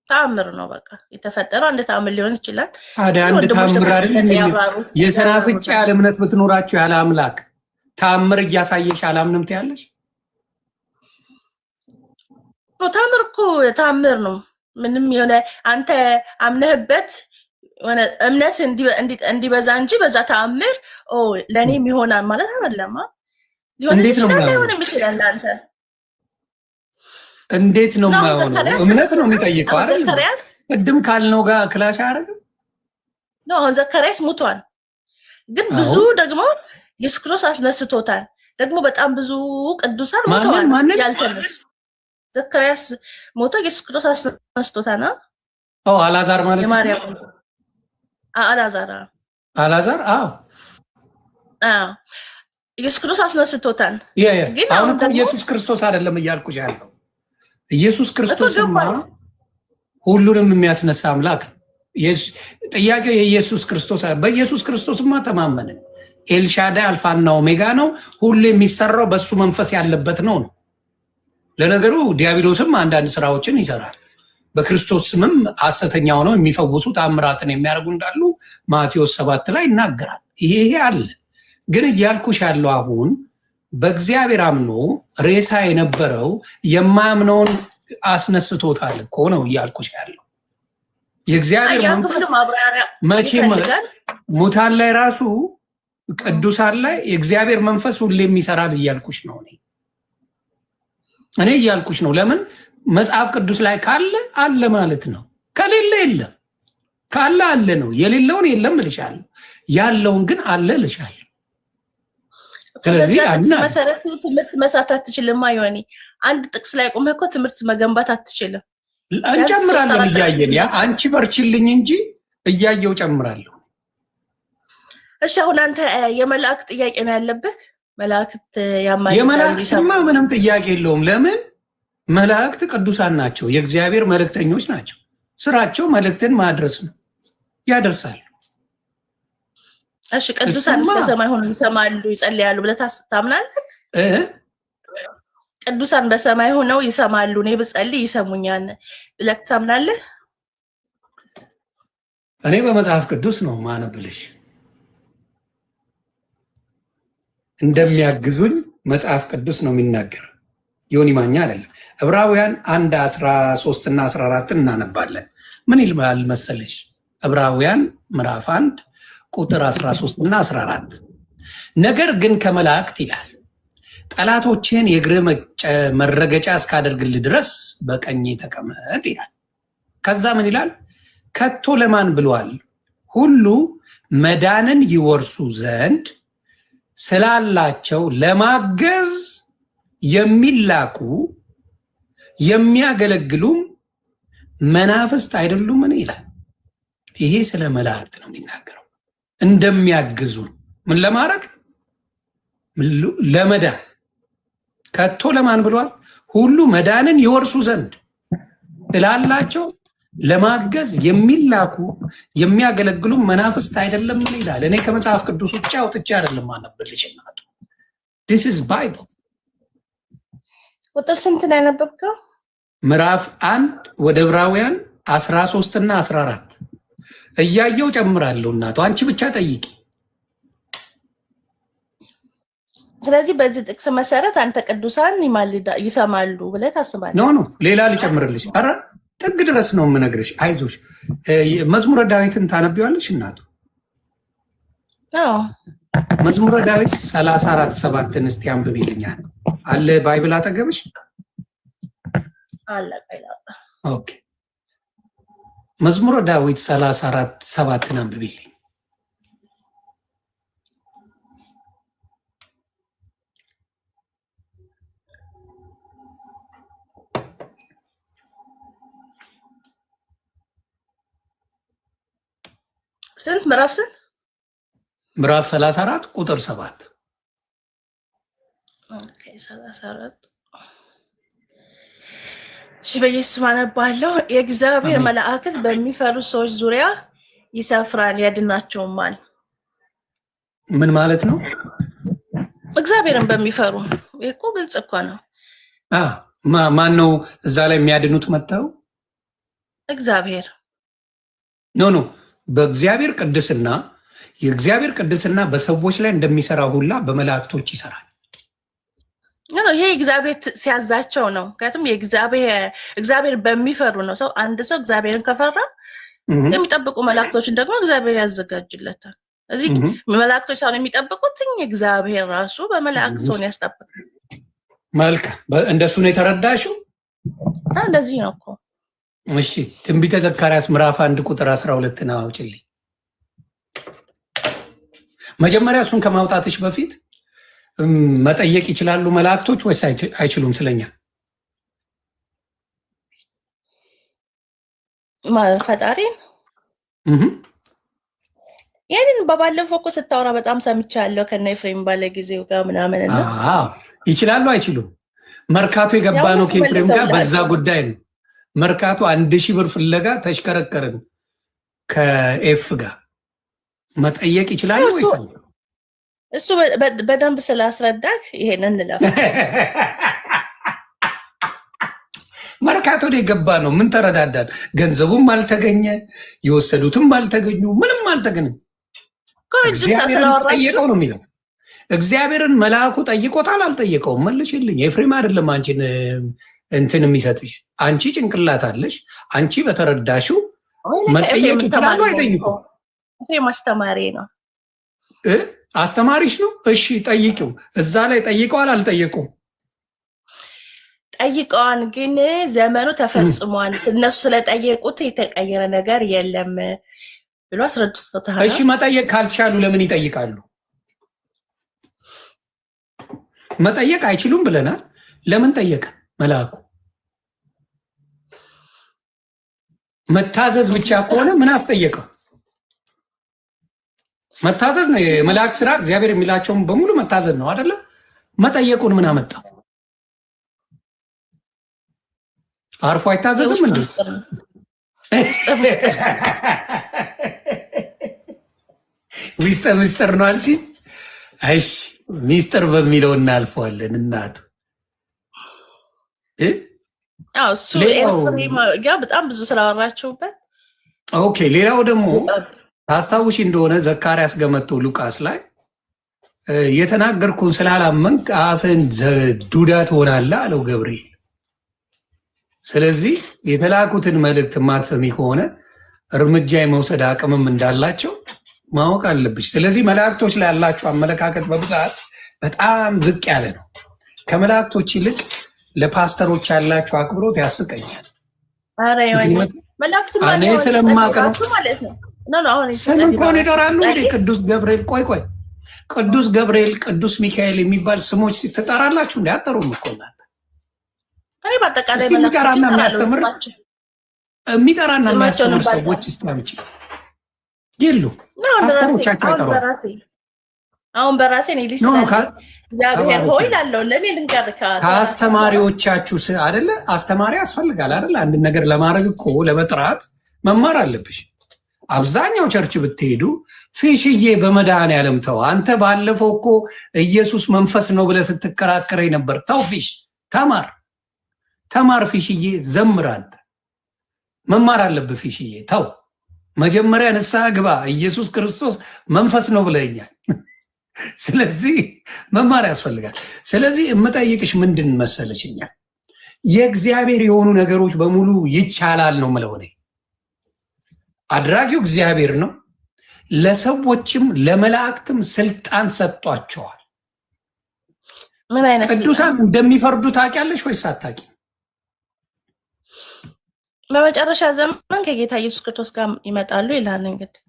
ተአምር ነው በቃ የተፈጠረው አንድ ተአምር ሊሆን ይችላል። ታዲያ አንድ ተአምር አይደል? የሰናፍጭ ያለ እምነት ብትኖራችሁ ያለ አምላክ ተአምር እያሳየሽ አላምንም ትያለሽ? ተአምር እኮ ተአምር ነው። ምንም የሆነ አንተ አምነህበት የሆነ እምነት እንዲበዛ እንጂ በዛ ተአምር ለእኔም ይሆናል ማለት አይደለም። ሊሆን ይችላል ላይሆንም ይችላል። ለአንተ እንዴት ነው የማይሆነው? እምነት ነው የሚጠይቀው አይደል? ቅድም ካልነው ጋር ክላሽ አያደርግም ነው። አሁን ዘካርያስ ሙቷል፣ ግን ብዙ ደግሞ ኢየሱስ ክርስቶስ አስነስቶታል። ደግሞ በጣም ብዙ ቅዱሳን ሞተዋል ያልተነሱ። ዘካርያስ ሞቶ ኢየሱስ ክርስቶስ አስነስቶታል። አልዓዛር ማለት የማርያም አልዓዛር ኢየሱስ ክርስቶስ አስነስቶታል። ግን አሁን እኮ ኢየሱስ ክርስቶስ አይደለም እያልኩሽ ያለው። ኢየሱስ ክርስቶስማ ሁሉንም የሚያስነሳ አምላክ ነው። ጥያቄው የኢየሱስ ክርስቶስ በኢየሱስ ክርስቶስማ ተማመንን። ኤልሻዳይ አልፋና ኦሜጋ ነው። ሁሉ የሚሰራው በሱ መንፈስ ያለበት ነው። ለነገሩ ዲያብሎስም አንዳንድ ስራዎችን ይሰራል። በክርስቶስ ስምም ሐሰተኛ ሆነው የሚፈውሱ ተአምራትን የሚያደርጉ እንዳሉ ማቴዎስ 7 ላይ ይናገራል። ይሄ አለ። ግን እያልኩሽ ያለው አሁን በእግዚአብሔር አምኖ ሬሳ የነበረው የማያምነውን አስነስቶታል እኮ ነው እያልኩሽ ያለው። የእግዚአብሔር መንፈስ መቼም ሙታን ላይ ራሱ ቅዱሳን ላይ የእግዚአብሔር መንፈስ ሁሌም ይሰራል እያልኩሽ ነው። እኔ እያልኩሽ ነው። ለምን መጽሐፍ ቅዱስ ላይ ካለ አለ ማለት ነው። ከሌለ የለም። ካለ አለ ነው። የሌለውን የለም እልሻለሁ። ያለውን ግን አለ እልሻለሁ። ስለዚህ መሰረት ትምህርት መስራት አትችልም። አይሆኒ አንድ ጥቅስ ላይ ቆመህ እኮ ትምህርት መገንባት አትችልም። እንጨምራለን እያየን አንቺ በርችልኝ እንጂ እያየው ጨምራለሁ። እሺ አሁን አንተ የመላእክት ጥያቄ ነው ያለብህ። መላእክት የመላእክትማ ምንም ጥያቄ የለውም። ለምን መላእክት ቅዱሳን ናቸው፣ የእግዚአብሔር መልእክተኞች ናቸው። ስራቸው መልእክትን ማድረስ ነው፣ ያደርሳል። እሺ ቅዱሳን በሰማይ ሆነው ይሰማሉ ይጸልያሉ ብለህ ታምናለህ? ቅዱሳን በሰማይ ሆነው ይሰማሉ፣ እኔ ብጸልይ ይሰሙኛል ብለህ ታምናለህ? እኔ በመጽሐፍ ቅዱስ ነው ማነብልሽ። እንደሚያግዙኝ መጽሐፍ ቅዱስ ነው የሚናገር፣ ዮኒ ማኛ አይደለም። ዕብራውያን 1:13 እና 14 እናነባለን። ምን ይላል መሰለሽ? ዕብራውያን ምዕራፍ 1 ቁጥር 13 እና 14 ነገር ግን ከመላእክት ይላል ጠላቶችን የእግርህ መረገጫ እስካደርግልህ ድረስ በቀኜ ተቀመጥ ይላል። ከዛ ምን ይላል? ከቶ ለማን ብሏል? ሁሉ መዳንን ይወርሱ ዘንድ ስላላቸው ለማገዝ የሚላኩ የሚያገለግሉም መናፍስት አይደሉምን ይላል። ይሄ ስለ መላእክት ነው የሚናገረው። እንደሚያግዙ ምን ለማድረግ? ለመዳን። ከቶ ለማን ብሏል? ሁሉ መዳንን ይወርሱ ዘንድ ስላላቸው ለማገዝ የሚላኩ የሚያገለግሉ መናፍስት አይደለም ይላል። እኔ ከመጽሐፍ ቅዱስ ውጭ አውጥቼ አይደለም ማነብልሽ እናቱ። this is bible። ቁጥር ስንት ነው ያነበብከው? ምዕራፍ 1 ወደ ዕብራውያን 13 እና 14 እያየው ጨምራለሁ እናቱ። አንቺ ብቻ ጠይቂ። ስለዚህ በዚህ ጥቅስ መሰረት አንተ ቅዱሳን ይሰማሉ ብለህ ታስባለህ? ኖ ሌላ ልጨምርልሽ። ኧረ ጥግ ድረስ ነው የምነግርሽ። አይዞሽ። መዝሙረ ዳዊትን ታነቢዋለሽ እናቱ? መዝሙረ ዳዊት 34:7 እስቲ አንብቢልኛል። አለ ባይብል አጠገብሽ? አለ ባይብል። ኦኬ መዝሙረ ዳዊት 34:7 አንብቢልኝ። ስንት ምዕራፍ ስንት? ምዕራፍ 34 ቁጥር 7። ኦኬ 34 እሺ። በኢየሱስ አነባለሁ። የእግዚአብሔር መላእክት በሚፈሩ ሰዎች ዙሪያ ይሰፍራል ያድናቸውማል። ምን ማለት ነው? እግዚአብሔርን በሚፈሩ እኮ ግልጽ እኮ ነው። ማን ነው እዛ ላይ የሚያድኑት? መጣው እግዚአብሔር ኖ በእግዚአብሔር ቅድስና የእግዚአብሔር ቅድስና በሰዎች ላይ እንደሚሰራ ሁላ በመላእክቶች ይሰራል። ይሄ እግዚአብሔር ሲያዛቸው ነው። ምክንያቱም እግዚአብሔር በሚፈሩ ነው። ሰው አንድ ሰው እግዚአብሔርን ከፈራ የሚጠብቁ መላእክቶችን ደግሞ እግዚአብሔር ያዘጋጅለታል። እዚህ መላእክቶች ሳይሆን የሚጠብቁት እግዚአብሔር ራሱ በመላእክት ሰውን ያስጠብቃል። መልካም፣ እንደሱ ነው የተረዳሽው? እንደዚህ ነው እኮ። እሺ ትንቢተ ዘካርያስ ምዕራፍ 1 ቁጥር 12 ነው አውጪልኝ። መጀመሪያ እሱን ከማውጣትሽ በፊት መጠየቅ ይችላሉ መላእክቶች ወይስ አይችሉም? ስለኛ ፈጣሪ ይህንን በባለፈው እኮ ስታወራ በጣም ሰምቻለሁ ከነ ኤፍሬም ባለጊዜው ጋር ምናምን እና ይችላሉ አይችሉም? መርካቶ የገባ ነው ከኤፍሬም ጋር በዛ ጉዳይ ነው። መርካቶ 1000 ብር ፍለጋ ተሽከረከርን ከኤፍ ጋር። መጠየቅ ይችላሉ ወይስ? እሱ በደንብ ስላስረዳክ ይሄንን እንለፍ። መርካቶ የገባ ነው። ምን ተረዳዳል? ገንዘቡም አልተገኘ፣ የወሰዱትም አልተገኙ፣ ምንም አልተገኘ። እግዚአብሔርን ጠየቀው ነው የሚለው። እግዚአብሔርን መልአኩ ጠይቆታል አልጠየቀውም? መልሽልኝ። ኤፍሬም አይደለም አንቺን እንትን የሚሰጥሽ። አንቺ ጭንቅላት አለሽ። አንቺ በተረዳሽው መጠየቅ ይችላሉ አይጠይቁም? አስተማሪ ነው። አስተማሪሽ ነው። እሺ ጠይቂው። እዛ ላይ ጠይቀዋል አልጠየቁም? ጠይቀዋን፣ ግን ዘመኑ ተፈጽሟል፣ እነሱ ስለጠየቁት የተቀየረ ነገር የለም ብሎ አስረድቶታል። እሺ መጠየቅ ካልቻሉ ለምን ይጠይቃሉ? መጠየቅ አይችሉም ብለናል። ለምን ጠየቀ መልአኩ? መታዘዝ ብቻ ከሆነ ምን አስጠየቀው? መታዘዝ ነው የመልአክ ስራ። እግዚአብሔር የሚላቸውን በሙሉ መታዘዝ ነው አይደለ? መጠየቁን ምን አመጣው? አርፎ አይታዘዝም እንዴ? ሚስጥር ነው አልሽ። አይሽ ሚስጥር በሚለው እናልፈዋለን። እናቱ እሱ በጣም ብዙ ስላወራችሁበት። ኦኬ ሌላው ደግሞ ታስታውሽ እንደሆነ ዘካርያስ ገመቶ ሉቃስ ላይ የተናገርኩን ስላላመንክ አፍን ዱዳ ትሆናለህ አለው ገብርኤል። ስለዚህ የተላኩትን መልእክት ማትሰሚ ከሆነ እርምጃ የመውሰድ አቅምም እንዳላቸው ማወቅ አለብሽ። ስለዚህ መላእክቶች ላይ ያላቸው አመለካከት በብዛት በጣም ዝቅ ያለ ነው። ከመላእክቶች ይልቅ ለፓስተሮች ያላቸው አክብሮት ያስቀኛል። እኔ ስለማቅ ነው። ስም እንኳን ይጠራሉ እንዴ? ቅዱስ ገብርኤል ቆይ ቅዱስ ገብርኤል፣ ቅዱስ ሚካኤል የሚባል ስሞች ትጠራላችሁ እንዴ? አጠሩም እኮ እናንተ። የሚጠራና የሚያስተምር ሰዎች ስታምጪ የሉ ፓስተሮቻቸው አይጠሩ። አሁን በራሴ ነው ልጅ እግዚአብሔር ሆይ ላለው ለምን ልንቀርካ ከአስተማሪዎቻችሁ አይደለ? አስተማሪ ያስፈልጋል አይደለ? አንድ ነገር ለማድረግ እኮ ለመጥራት መማር አለብሽ። አብዛኛው ቸርች ብትሄዱ ፊሽዬ በመድኃኔዓለም ተው። አንተ ባለፈው እኮ ኢየሱስ መንፈስ ነው ብለህ ስትከራከረኝ ነበር። ተው ፊሽ ተማር ፊሽዬ፣ ዘምር። አንተ መማር አለብህ ፊሽዬ። ተው መጀመሪያ ንስሐ ግባ። ኢየሱስ ክርስቶስ መንፈስ ነው ብለኛል። ስለዚህ መማር ያስፈልጋል። ስለዚህ የምጠይቅሽ ምንድን መሰለሽኛ፣ የእግዚአብሔር የሆኑ ነገሮች በሙሉ ይቻላል ነው የምለው እኔ። አድራጊው እግዚአብሔር ነው። ለሰዎችም ለመላእክትም ስልጣን ሰጥቷቸዋል። ምን አይነት ቅዱሳን እንደሚፈርዱ ታውቂያለሽ ወይስ አታውቂም? በመጨረሻ ዘመን ከጌታ ኢየሱስ ክርስቶስ ጋር ይመጣሉ ይላል። እንግዲህ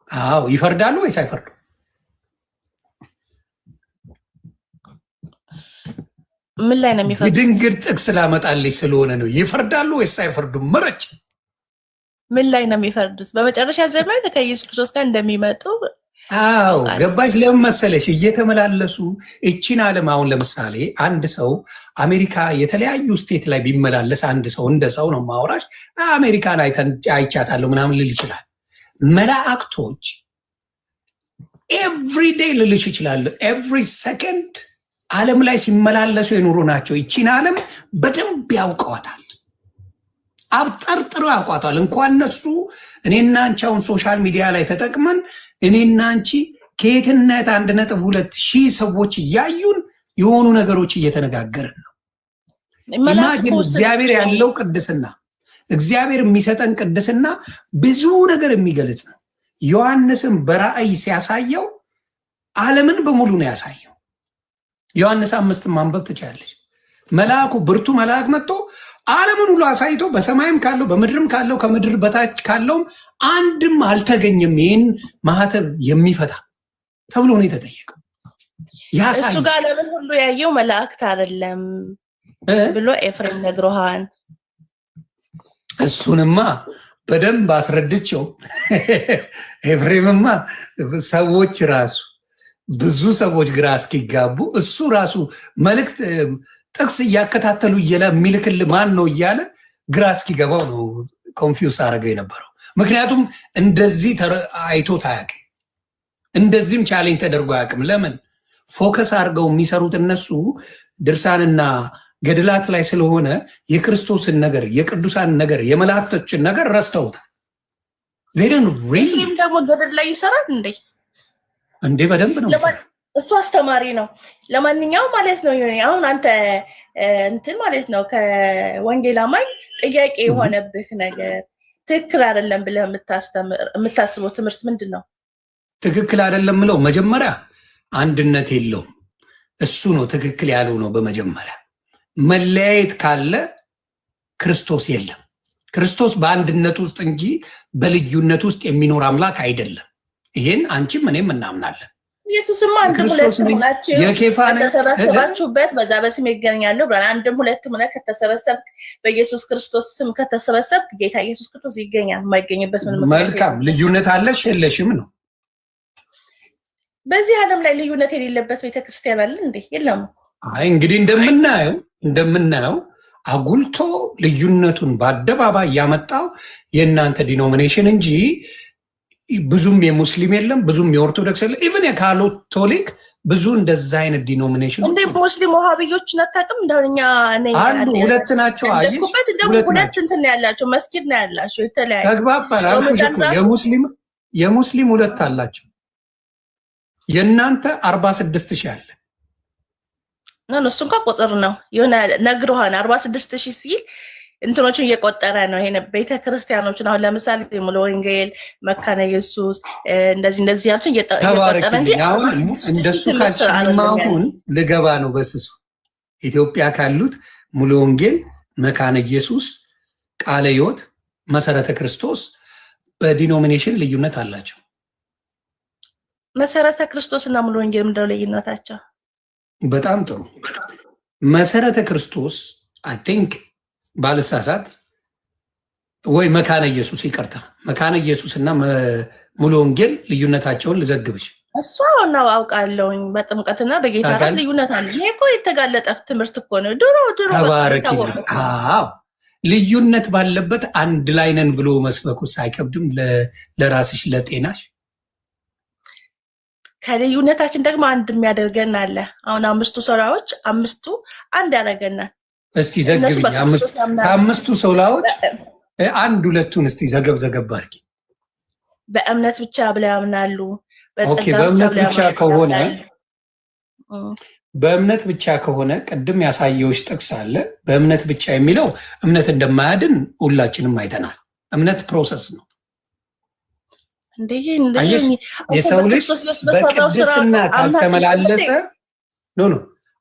አዎ ይፈርዳሉ ወይስ አይፈርዱ? ምን ላይ ነው የሚፈርዱት? የድንግል ጥቅስ ላመጣልሽ ስለሆነ ነው። ይፈርዳሉ ወይስ አይፈርዱም? ምረጭ። ምን ላይ ነው የሚፈርዱት? በመጨረሻ ዘመን ከኢየሱስ ክርስቶስ ጋር እንደሚመጡ። አዎ ገባሽ? ለምን መሰለሽ? እየተመላለሱ እቺን ዓለም አሁን ለምሳሌ አንድ ሰው አሜሪካ የተለያዩ ስቴት ላይ ቢመላለስ አንድ ሰው እንደ ሰው ነው ማውራሽ፣ አሜሪካን አይቻታለሁ ምናምን ልል ይችላል። መላእክቶች ኤቭሪዴይ ልልሽ ይችላል። ኤቭሪ ሰከንድ ዓለም ላይ ሲመላለሱ የኖሩ ናቸው። ይቺን ዓለም በደንብ ያውቀዋታል። አብጠርጥረው ያውቋታል። እንኳን እነሱ እኔና አንቺ አሁን ሶሻል ሚዲያ ላይ ተጠቅመን እኔና አንቺ ከየትነት 1.2 ሺህ ሰዎች እያዩን የሆኑ ነገሮች እየተነጋገርን ነው። ኢማጂን እግዚአብሔር ያለው ቅድስና፣ እግዚአብሔር የሚሰጠን ቅድስና ብዙ ነገር የሚገልጽ ነው። ዮሐንስም በራእይ ሲያሳየው ዓለምን በሙሉ ነው ያሳየው። ዮሐንስ 5 ማንበብ ትችላለች። መልአኩ ብርቱ መልአክ መጥቶ ዓለምን ሁሉ አሳይቶ በሰማይም ካለው በምድርም ካለው ከምድር በታች ካለውም አንድም አልተገኘም ይህን ማህተብ የሚፈታ ተብሎ ነው የተጠየቀው። እሱ ጋር ዓለምን ሁሉ ያየው መላእክት አይደለም ብሎ ኤፍሬም ነግሮሃን። እሱንማ በደንብ አስረድቼው ኤፍሬምማ ሰዎች ራሱ ብዙ ሰዎች ግራ እስኪጋቡ እሱ ራሱ መልእክት ጥቅስ እያከታተሉ የሚልክል ማን ነው እያለ ግራ እስኪገባው ነው ኮንፊውስ አደረገው የነበረው። ምክንያቱም እንደዚህ አይቶት አያውቅም፣ እንደዚህም ቻሌንጅ ተደርጎ አያውቅም። ለምን ፎከስ አድርገው የሚሰሩት እነሱ ድርሳንና ገድላት ላይ ስለሆነ የክርስቶስን ነገር፣ የቅዱሳን ነገር፣ የመላእክቶችን ነገር ረስተውታል። ደግሞ ገድል ላይ ይሰራል እንዴ? በደንብ ነው። እሱ አስተማሪ ነው። ለማንኛውም ማለት ነው አሁን አንተ እንትን ማለት ነው ከወንጌል አማኝ ጥያቄ የሆነብህ ነገር ትክክል አይደለም ብለህ የምታስበው ትምህርት ምንድን ነው? ትክክል አይደለም ምለው መጀመሪያ አንድነት የለውም። እሱ ነው ትክክል ያለው ነው። በመጀመሪያ መለያየት ካለ ክርስቶስ የለም። ክርስቶስ በአንድነት ውስጥ እንጂ በልዩነት ውስጥ የሚኖር አምላክ አይደለም። ይሄን አንቺም እኔም እናምናለን። ኢየሱስም አንድም ሁለትም ናቸው። ከተሰበሰባችሁበት በዛ በስም ይገኛሉ። አንድም ሁለትም ሆነ ከተሰበሰብክ በኢየሱስ ክርስቶስ ስም ከተሰበሰብክ ጌታ ኢየሱስ ክርስቶስ ይገኛል። የማይገኝበት ምን ምክንያት? መልካም ልዩነት አለሽ የለሽም ነው። በዚህ ዓለም ላይ ልዩነት የሌለበት ቤተክርስቲያን አለ እንዴ? የለም። አይ እንግዲህ እንደምናየው አጉልቶ ልዩነቱን በአደባባይ ያመጣው የእናንተ ዲኖሚኔሽን እንጂ ብዙም የሙስሊም የለም፣ ብዙም የኦርቶዶክስ የለም። ኢቭን የካቶሊክ ብዙ እንደዛ አይነት ዲኖሚኔሽን እንደ ሙስሊም ወሃቢዮች አታውቅም? እንደኛ አንዱ ሁለት ናቸው። አየሽ ሁለት እንትን ነው ያላቸው፣ መስጊድ ነው ያላቸው። የተለያየ ተግባባን አልኩሽ እኮ የሙስሊም ሁለት አላቸው። የእናንተ 46,000 አለ። እሱ እንኳን ቁጥር ነው የሆነ ነግሮሃን 46,000 ሲል እንትኖችን እየቆጠረ ነው። ይሄ ቤተክርስቲያኖችን አሁን ለምሳሌ ሙሉ ወንጌል፣ መካነ ኢየሱስ እንደዚህ ያሉትን እየቆጠረ እንጂ አሁን እንደሱ ካልሽማ አሁን ልገባ ነው በስሱ ኢትዮጵያ ካሉት ሙሉ ወንጌል፣ መካነ ኢየሱስ፣ ቃለ ሕይወት፣ መሰረተ ክርስቶስ በዲኖሚኔሽን ልዩነት አላቸው። መሰረተ ክርስቶስ እና ሙሉ ወንጌል ምንድነው ልዩነታቸው? በጣም ጥሩ። መሰረተ ክርስቶስ አይ ቲንክ ባልሳሳት ወይ መካነ ኢየሱስ ይቀርታ፣ መካነ ኢየሱስ እና ሙሉ ወንጌል ልዩነታቸውን ልዘግብሽ። እሷ ነው አውቃለሁኝ። በጥምቀትና በጌታ ራት ልዩነት አለ። ይሄ እኮ የተጋለጠ ትምህርት እኮ ነው። ድሮ ተባረክ። አዎ ልዩነት ባለበት አንድ ላይ ነን ብሎ መስበኩ አይከብድም? ለራስሽ ለጤናሽ። ከልዩነታችን ደግሞ አንድ የሚያደርገን አለ። አሁን 5ቱ ሶላዎች 5ቱ አንድ ያደርገናል። እስቲ ዘግብኝ። ከአምስቱ ሶላዎች አንድ ሁለቱን እስቲ ዘገብ አድርጊ። በእምነት ብቻ ብለው ያምናሉ። በእምነት ብቻ ከሆነ ቅድም ያሳየውሽ ጥቅስ አለ። በእምነት ብቻ የሚለው እምነት እንደማያድን ሁላችንም አይተናል። እምነት ፕሮሰስ ነው። የሰው ልጅ በቅድስና ካልተመላለሰ ኖ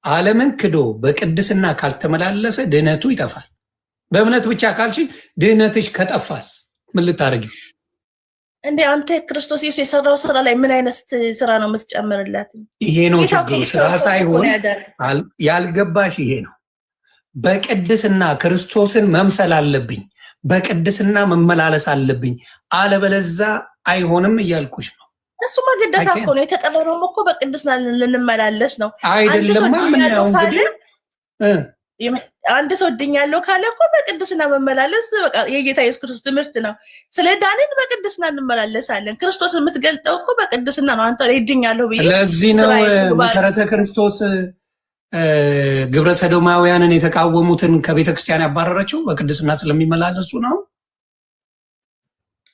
ዓለምን ክዶ በቅድስና ካልተመላለሰ ድህነቱ ይጠፋል። በእምነት ብቻ ካልሽ ድህነትሽ ከጠፋስ ምን ልታደርጊ? እንዴ አንተ ክርስቶስ ኢየሱስ የሰራው ስራ ላይ ምን አይነት ስራ ነው የምትጨምርላት? ይሄ ነው ችግሩ። ስራ ሳይሆን ያልገባሽ ይሄ ነው። በቅድስና ክርስቶስን መምሰል አለብኝ፣ በቅድስና መመላለስ አለብኝ፣ አለበለዛ አይሆንም እያልኩሽ ነው። እሱማ ግዴታ እኮ ነው። የተጠራነው እኮ በቅድስና ልንመላለስ ነው አይደለም? ምናው እንግዲህ አንድ ሰው ድኛለሁ ካለ እኮ በቅድስና መመላለስ በቃ የጌታ ኢየሱስ ክርስቶስ ትምህርት ነው። ስለ ዳንን በቅድስና እንመላለሳለን። ክርስቶስን የምትገልጠው እኮ በቅድስና ነው። አንተ ድኛለሁ ብዬ ለዚህ ነው መሰረተ ክርስቶስ ግብረ ሰዶማውያንን የተቃወሙትን ከቤተክርስቲያን ያባረረችው በቅድስና ስለሚመላለሱ ነው።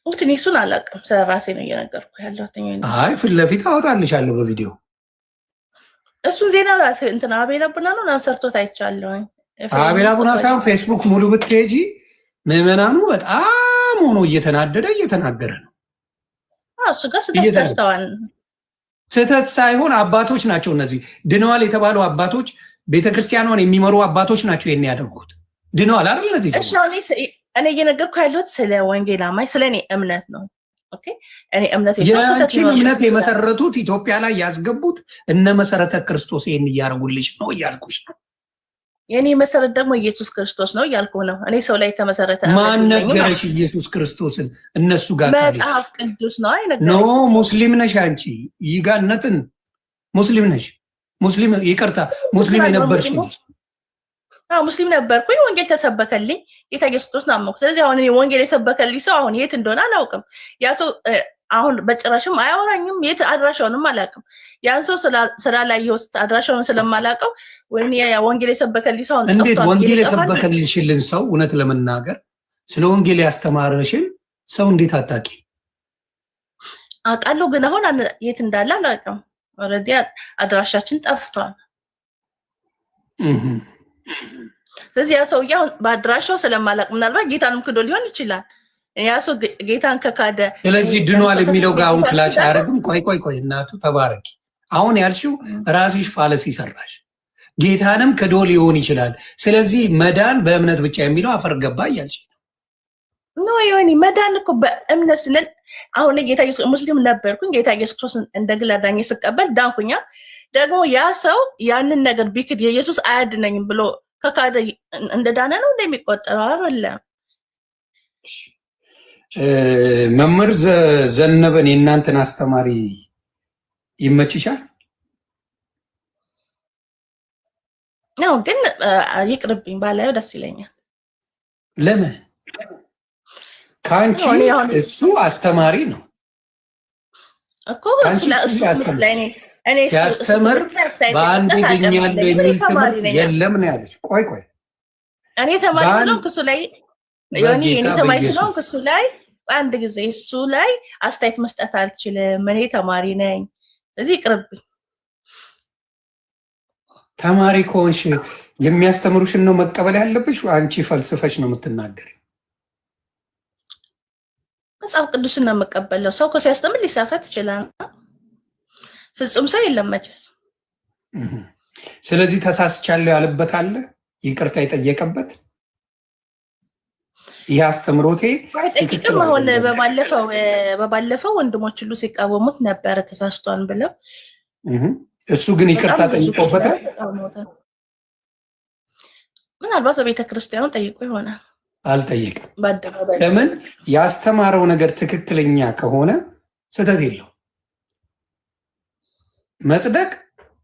እንግዲህ እሱን አላውቅም፣ ስለራሴ ነው እየነገርኩ ያለሁት። አይ ፊት ለፊት አወጣልሻለሁ በቪዲዮ። እሱን ዜና እንትን አቤል አቡና ነው ሰርቶት አይቻለሁ። አቤል አቡና ሳይሆን ፌስቡክ ሙሉ ብትሄጂ ምዕመናኑ በጣም ሆኖ እየተናደደ እየተናገረ ነው። እሱ ጋር ስህተት ሰርተዋል። ስህተት ሳይሆን አባቶች ናቸው እነዚህ ድነዋል የተባሉ አባቶች፣ ቤተክርስቲያኗን የሚመሩ አባቶች ናቸው ይሄን ያደርጉት። ድነዋል አይደል? እነዚህ እሺ እኔ እየነገርኩ ያለሁት ስለ ወንጌል አማኝ ስለ እኔ እምነት ነው። ኦኬ እኔ እምነት የአንቺን እምነት የመሰረቱት ኢትዮጵያ ላይ ያስገቡት እነ መሰረተ ክርስቶስ ይሄን እያደረጉልሽ ነው እያልኩሽ ነው። የኔ መሰረት ደግሞ ኢየሱስ ክርስቶስ ነው እያልኩ ነው። እኔ ሰው ላይ ተመሰረተ ማን ነገረሽ ኢየሱስ ክርስቶስን? እነሱ ጋር መጽሐፍ ቅዱስ ነው አይነገር። ኖ ሙስሊም ነሽ አንቺ፣ ይጋነትን ሙስሊም ነሽ። ሙስሊም ይቅርታ፣ ሙስሊም የነበርሽ ነሽ። ሙስሊም ነበርኩኝ። ወንጌል ተሰበከልኝ። ጌታ ኢየሱስ ክርስቶስ አመንኩ። ስለዚህ አሁን ወንጌል የሰበከልኝ ሰው አሁን የት እንደሆነ አላውቅም። ያ ሰው አሁን በጭራሽም አያወራኝም። የት አድራሻውንም አላውቅም። ያን ሰው ስላላየሁት አድራሻውን ስለማላውቀው ወይም ያ ወንጌል የሰበከልኝ ሰው እንዴት ወንጌል የሰበከልሽልን ሰው እውነት ለመናገር ስለ ወንጌል ያስተማረሽን ሰው እንዴት አታውቂ? አውቃለሁ፣ ግን አሁን የት እንዳለ አላውቅም። ኦልሬዲ አድራሻችን ጠፍቷል። ስለዚህ ያ ሰውዬ አሁን በአድራሻው ስለማላውቅ ምናልባት ጌታንም ክዶ ሊሆን ይችላል። ያ ሰው ጌታን ከካደ ስለዚህ ድኗል የሚለው ጋር አሁን ክላሽ አያደርግም። ቆይ እናቱ ተባረኪ። አሁን ያልሽው ራስሽ ፋለሲ ሰራሽ። ጌታንም ክዶ ሊሆን ይችላል። ስለዚህ መዳን በእምነት ብቻ የሚለው አፈር ገባ እያልሽ ኖ ዮኒ መዳን እኮ በእምነት ስንል አሁን ጌታ ኢየሱስ ሙስሊም ነበርኩኝ። ጌታ ኢየሱስ ክርስቶስን እንደ ግል አዳኝ ስቀበል ዳንኩኛ። ደግሞ ያ ሰው ያንን ነገር ቢክድ የኢየሱስ አያድነኝም ብሎ ከካደ እንደዳነ ነው እንደሚቆጠረው አይደለም። መምህር ዘነበን የእናንተን አስተማሪ ይመችሻል? ነው ግን ይቅርብኝ ባላየው ደስ ይለኛል። ለምን? ከአንቺ እሱ አስተማሪ ነው እኮ ሲያስተምር በአንድ ድኛለሁ የሚል ትምህርት የለም ነው ያለች። ቆይ እኔ ተማሪ ስለሆንኩ እሱ ላይ እኔ ተማሪ ስለሆንኩ እሱ ላይ አንድ ጊዜ እሱ ላይ አስተያየት መስጠት አልችልም። እኔ ተማሪ ነኝ። ስለዚህ ይቅርብኝ። ተማሪ ከሆንሽ የሚያስተምሩሽን ነው መቀበል ያለብሽ። አንቺ ፈልስፈሽ ነው የምትናገር። መጽሐፍ ቅዱስን ነው የምቀበለው። ሰው እኮ ሲያስተምር ሊሳሳት ይችላል። ፍጹም ሰው የለም መቼስ። ስለዚህ ተሳስቻለሁ ያለበት አለ፣ ይቅርታ የጠየቀበት ይህ አስተምሮቴ ጠቂቅም አሁን በባለፈው ወንድሞች ሁሉ ሲቃወሙት ነበረ ተሳስቷን ብለው። እሱ ግን ይቅርታ ጠይቆበታል። ምናልባት በቤተ ክርስቲያኑ ጠይቆ ይሆናል። አልጠየቅም። ለምን? ያስተማረው ነገር ትክክለኛ ከሆነ ስህተት የለው። መጽደቅ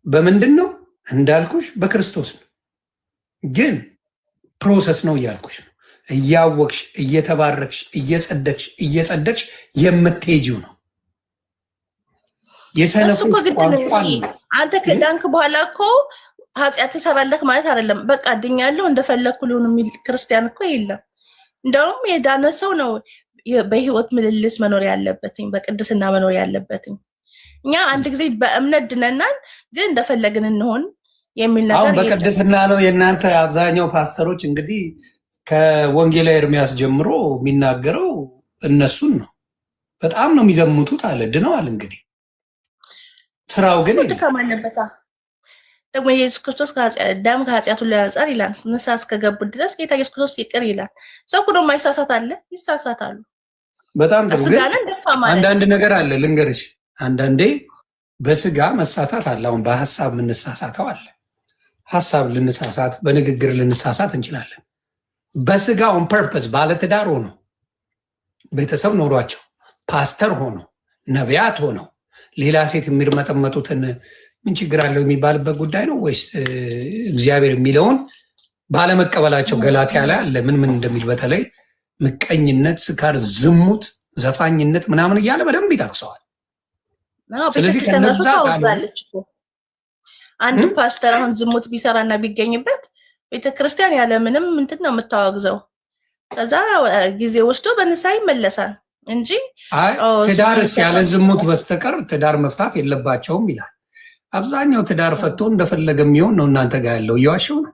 በምንድን ነው እንዳልኩሽ በክርስቶስ ነው። ግን ፕሮሰስ ነው እያልኩሽ ነው። እያወቅሽ እየተባረክሽ እየጸደቅሽ የምትሄጂው ነው። የሰነፎች ቋንቋ አንተ ከዳንክ በኋላ እኮ ኃጢአት ትሰራለህ ማለት አይደለም። በቃ ድኛለሁ እንደፈለግኩ ሊሆን የሚል ክርስቲያን እኮ የለም። እንደውም የዳነ ሰው ነው በህይወት ምልልስ መኖር ያለበትኝ፣ በቅድስና መኖር ያለበትኝ። እኛ አንድ ጊዜ በእምነት ድነናል፣ ግን እንደፈለግን እንሆን የሚል ነገር አሁን በቅድስና ነው። የእናንተ አብዛኛው ፓስተሮች እንግዲህ ከወንጌላዊ ኤርሚያስ ጀምሮ የሚናገረው እነሱን ነው። በጣም ነው የሚዘሙቱት አለ። ድነዋል እንግዲህ ስራው ግን ድካም አለበታ። ደግሞ ኢየሱስ ክርስቶስ ደም ከኃጢአቱን ሊያነጻር ይላል። ንስሐ እስከገቡ ድረስ ጌታ ኢየሱስ ክርስቶስ ይቅር ይላል። ሰው ሁሉ የማይሳሳት አለ፣ ይሳሳታሉ። በጣም ጥሩ። ግን አንዳንድ ነገር አለ ልንገርሽ። አንዳንዴ በስጋ መሳሳት አለ። አሁን በሀሳብ የምንሳሳተው አለ። ሀሳብ ልንሳሳት፣ በንግግር ልንሳሳት እንችላለን። በስጋ ኦን ፐርፐስ ባለትዳር ሆኖ ቤተሰብ ኖሯቸው ፓስተር ሆኖ ነቢያት ሆነው ሌላ ሴት የሚርመጠመጡትን ምን ችግር አለው የሚባልበት ጉዳይ ነው ወይስ እግዚአብሔር የሚለውን ባለመቀበላቸው? ገላትያ ላይ አለ ምን እንደሚል በተለይ ምቀኝነት፣ ስካር፣ ዝሙት፣ ዘፋኝነት ምናምን እያለ በደንብ ይጠቅሰዋል። ስለዚህ ከነዛ አንድ ፓስተር አሁን ዝሙት ቢሰራና ቢገኝበት ቤተክርስቲያን ያለ ምንም እንትን ነው የምታወግዘው። ከዛ ጊዜ ወስዶ በንስሐ ይመለሳል እንጂ ትዳርስ ያለ ዝሙት በስተቀር ትዳር መፍታት የለባቸውም ይላል። አብዛኛው ትዳር ፈቶ እንደፈለገ የሚሆን ነው። እናንተ ጋር ያለው እየዋሸው ነው።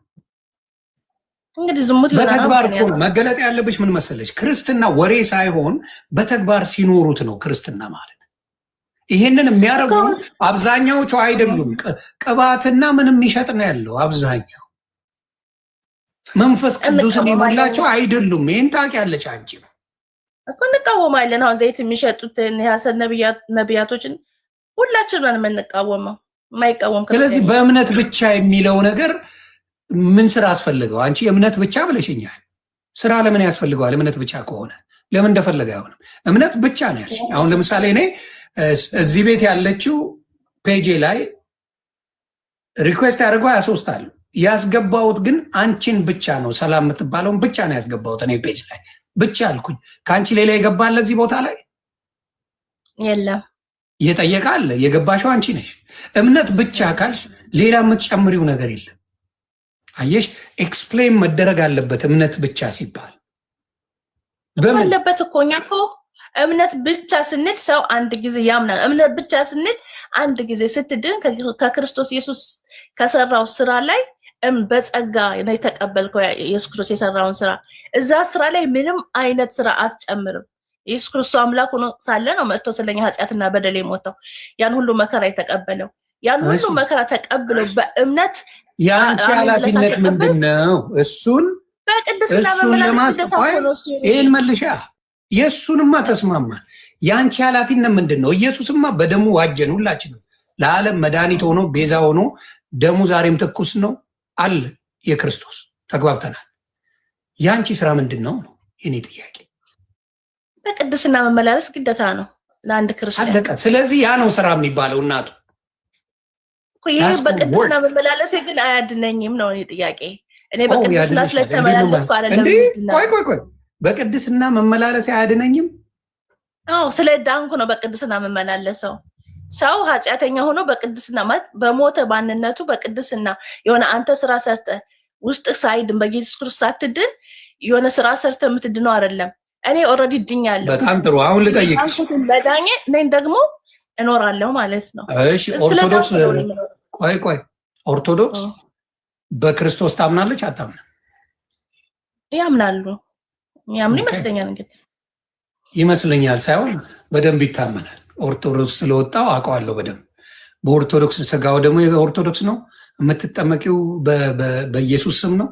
እንግዲህ ዝሙት በተግባር እኮ መገለጥ ያለብሽ ምን መሰለሽ? ክርስትና ወሬ ሳይሆን በተግባር ሲኖሩት ነው ክርስትና ማለት። ይሄንን የሚያደርጉ አብዛኛዎቹ አይደሉም። ቅባትና ምንም የሚሸጥ ነው ያለው አብዛኛው። መንፈስ ቅዱስን የሞላቸው አይደሉም። ይህን ታውቂያለሽ አንቺ እኮ። እንቃወማለን። አሁን ዘይት የሚሸጡትን የሐሰት ነቢያቶችን ሁላችንም የምንቃወመው የማይቃወም። ስለዚህ በእምነት ብቻ የሚለው ነገር ምን ስራ አስፈልገው? አንቺ እምነት ብቻ ብለሽኛል። ስራ ለምን ያስፈልገዋል? እምነት ብቻ ከሆነ ለምን እንደፈለገ አይሆንም። እምነት ብቻ ነው ያልሽ። አሁን ለምሳሌ እኔ እዚህ ቤት ያለችው ፔጄ ላይ ሪኩዌስት ያደርገው 23 አሉ። ያስገባሁት ግን አንቺን ብቻ ነው። ሰላም የምትባለውን ብቻ ነው ያስገባሁት እኔ ፔጅ ላይ ብቻ አልኩኝ። ከአንቺ ሌላ የገባለ እዚህ ቦታ ላይ የለም። እየጠየቀ አለ። የገባሽው አንቺ ነሽ። እምነት ብቻ ካልሽ ሌላ የምትጨምሪው ነገር የለም። አየሽ፣ ኤክስፕሌን መደረግ አለበት። እምነት ብቻ ሲባል አለበት እኮ እኛ እኮ እምነት ብቻ ስንል ሰው አንድ ጊዜ ያምናል። እምነት ብቻ ስንል አንድ ጊዜ ስትድን ከክርስቶስ ኢየሱስ ከሰራው ስራ ላይ በጸጋ ነው የተቀበልከው። ኢየሱስ ክርስቶስ የሰራውን ስራ እዛ ስራ ላይ ምንም አይነት ስራ አትጨምርም። ኢየሱስ ክርስቶስ አምላክ ሆኖ ሳለ ነው መጥቶ ስለኛ ኃጢአትና በደል የሞተው። ያን ሁሉ መከራ የተቀበለው ያን ሁሉ መከራ ተቀብለው በእምነት የአንቺ ኃላፊነት ምንድን ነው? እሱን ለማስጠቋይ ይህን መልሻ የእሱንማ ተስማማን። የአንቺ ኃላፊነት ምንድን ነው? ኢየሱስማ በደሙ ዋጀን ሁላችንም። ለዓለም መድኃኒት ሆኖ ቤዛ ሆኖ ደሙ ዛሬም ትኩስ ነው አለ የክርስቶስ። ተግባብተናል። የአንቺ ስራ ምንድን ነው ነው የኔ ጥያቄ። በቅድስና መመላለስ ግዴታ ነው ለአንድ ክርስቲያን። አለቀ። ስለዚህ ያ ነው ስራ የሚባለው። እናቱ ይሄ በቅድስና መመላለስ ግን አያድነኝም ነው እኔ ጥያቄ። እኔ በቅድስና ስለተመላለስኩ አይደለም። ቆይ በቅድስና መመላለስ አያድነኝም? አዎ ስለ ዳንኩ ነው በቅድስና መመላለሰው። ሰው ኃጢአተኛ ሆኖ በቅድስና ማለት በሞተ ባንነቱ በቅድስና የሆነ አንተ ስራ ሰርተ ውስጥ ሳይድን በኢየሱስ ክርስቶስ ሳትድን የሆነ ስራ ሰርተ የምትድነው አይደለም። እኔ ኦልሬዲ ድኛለሁ። በጣም ጥሩ። አሁን ልጠይቅሽ፣ በዳኜ እኔን ደግሞ እኖራለሁ ማለት ነው። እሺ ኦርቶዶክስ ቆይ ኦርቶዶክስ በክርስቶስ ታምናለች አታምንም? ያምናሉ። ያምኑ ይመስለኛል። እንግዲህ ይመስለኛል ሳይሆን በደንብ ይታመናል። ኦርቶዶክስ ስለወጣው አውቀዋለሁ በደንብ። በኦርቶዶክስ ስጋው ደግሞ የኦርቶዶክስ ነው። የምትጠመቂው በኢየሱስ ስም ነው።